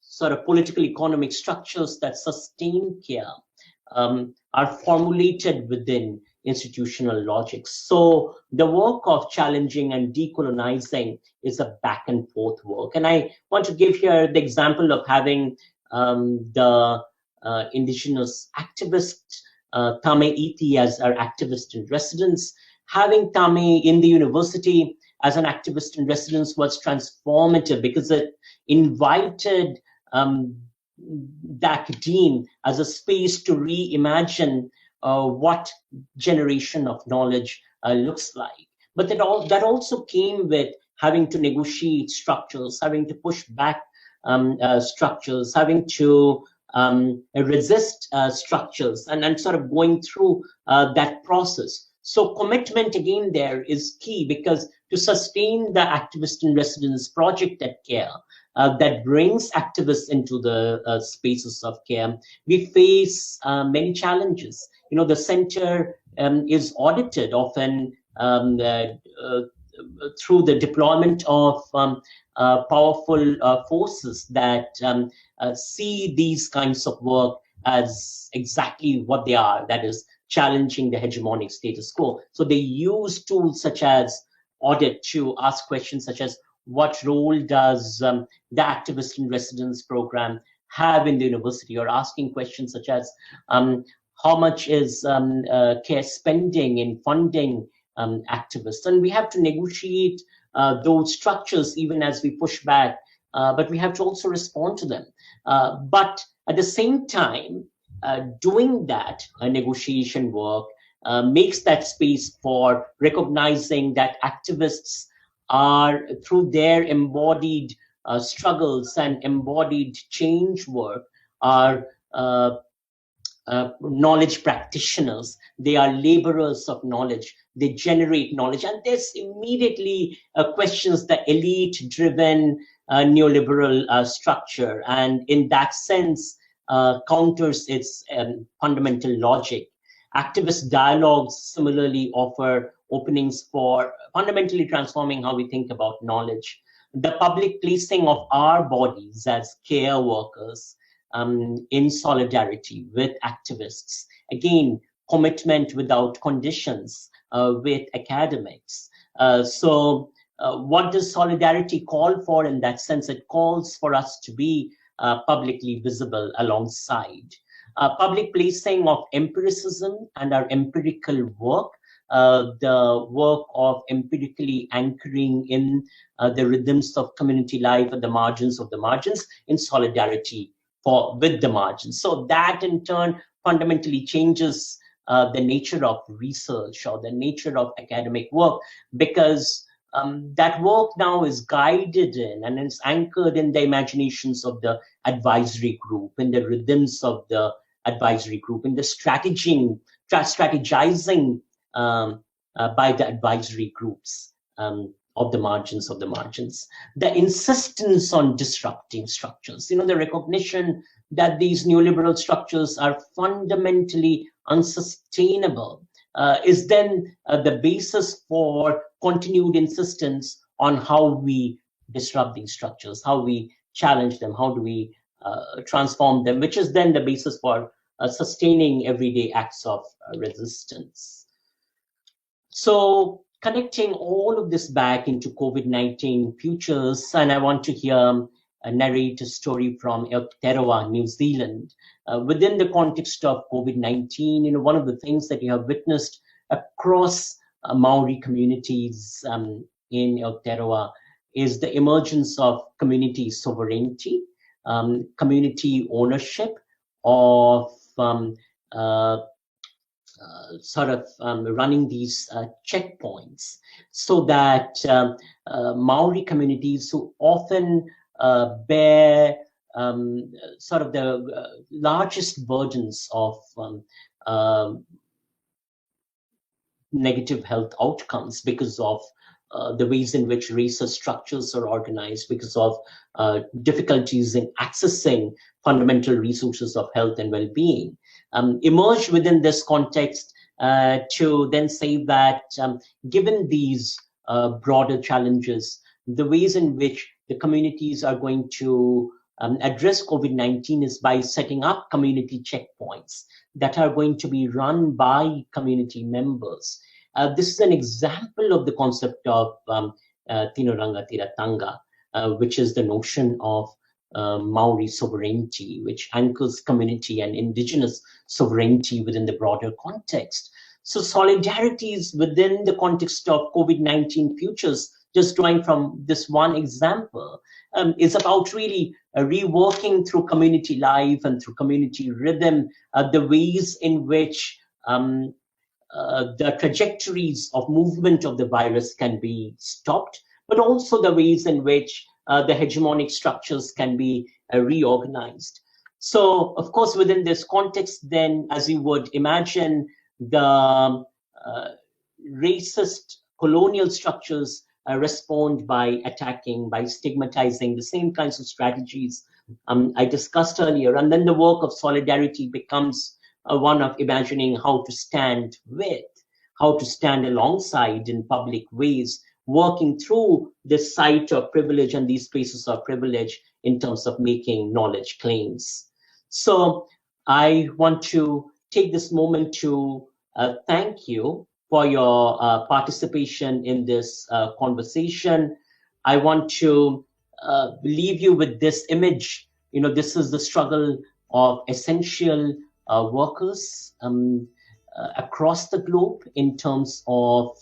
sort of political economic structures that sustain care are formulated within institutional logics. So the work of challenging and decolonizing is a back and forth work. And I want to give here the example of having the indigenous activist Tame Iti as our activist in residence. Having Tame in the university as an activist in residence was transformative, because it invited the academe as a space to reimagine what generation of knowledge looks like. But that also came with having to negotiate structures, having to push back structures, having to resist structures, and sort of going through that process. So commitment again there is key, because to sustain the activist in residence project at CARE that brings activists into the spaces of care, we face many challenges. The center is audited often through the deployment of powerful forces that see these kinds of work as exactly what they are, that is, challenging the hegemonic status quo. So they use tools such as audit to ask questions such as, what role does the activist in residence program have in the university, or asking questions such as, how much is CARE spending in funding activists? And we have to negotiate those structures even as we push back, but we have to also respond to them. But at the same time, doing that negotiation work makes that space for recognizing that activists are through their embodied struggles and embodied change work are knowledge practitioners. They are laborers of knowledge. They generate knowledge. And this immediately questions the elite driven neoliberal structure. And in that sense, counters its fundamental logic. Activist dialogues similarly offer openings for fundamentally transforming how we think about knowledge. The public placing of our bodies as care workers in solidarity with activists. Again, commitment without conditions with academics. What does solidarity call for in that sense? It calls for us to be publicly visible alongside. Public placing of empiricism and our empirical work, the work of empirically anchoring in the rhythms of community life at the margins of the margins in solidarity with the margins. So that in turn fundamentally changes the nature of research or the nature of academic work, because that work now is guided in and is anchored in the imaginations of the advisory group, in the rhythms of the advisory group, in the strategizing by the advisory groups of the margins of the margins. The insistence on disrupting structures, the recognition that these neoliberal structures are fundamentally unsustainable is then the basis for continued insistence on how we disrupt these structures, how we challenge them, how do we transform them, which is then the basis for sustaining everyday acts of resistance. So connecting all of this back into COVID-19 futures, and I want to narrate a story from Aotearoa, New Zealand. Within the context of COVID-19, one of the things that you have witnessed across Maori communities in Aotearoa is the emergence of community sovereignty, community ownership of running these checkpoints, so that Maori communities who often bear the largest burdens of negative health outcomes because of the ways in which racist structures are organized, because of difficulties in accessing fundamental resources of health and well-being, emerge within this context to then say that given these broader challenges, the ways in which the communities are going to address COVID-19 is by setting up community checkpoints that are going to be run by community members. This is an example of the concept of Tinoranga Tiratanga, which is the notion of Maori sovereignty, which anchors community and indigenous sovereignty within the broader context. So solidarities within the context of COVID-19 futures, just drawing from this one example, is about really reworking through community life and through community rhythm the ways in which the trajectories of movement of the virus can be stopped, but also the ways in which the hegemonic structures can be reorganized. So, of course, within this context, then, as you would imagine, the racist colonial structures respond by attacking, by stigmatizing, the same kinds of strategies I discussed earlier. And then the work of solidarity becomes one of imagining how to stand with, how to stand alongside in public ways, working through this site of privilege and these spaces of privilege in terms of making knowledge claims. So I want to take this moment to thank you for your participation in this conversation. I want to leave you with this image. This is the struggle of essential workers across the globe in terms of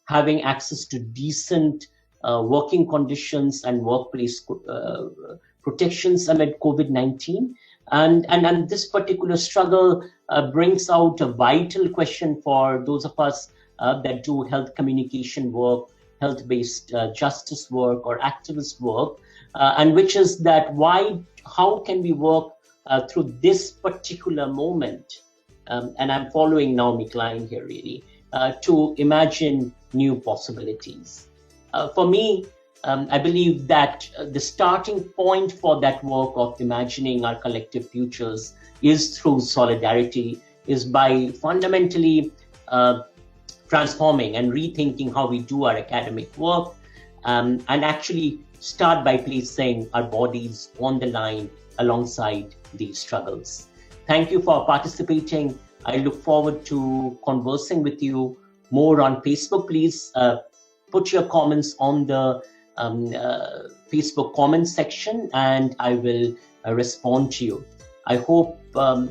having access to decent working conditions and workplace protections amid COVID-19. And this particular struggle brings out a vital question for those of us that do health communication work health-based justice work or activist work, and which is that how can we work through this particular moment? And I'm following Naomi Klein here really, to imagine new possibilities. For me, I believe that the starting point for that work of imagining our collective futures is through solidarity, is by fundamentally transforming and rethinking how we do our academic work, and actually start by placing our bodies on the line alongside these struggles. Thank you for participating. I look forward to conversing with you more on Facebook. Please put your comments on the Facebook comments section, and I will respond to you. I hope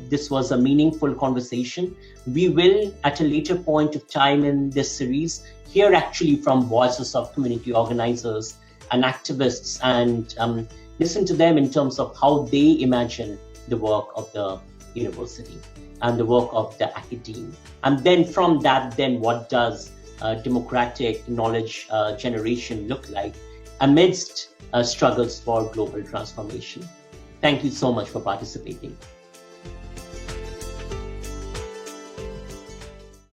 this was a meaningful conversation. We will, at a later point of time in this series, hear actually from voices of community organizers and activists, and listen to them in terms of how they imagine the work of the university and the work of the academe. And then from that, then what does democratic knowledge generation look like amidst struggles for global transformation? Thank you so much for participating.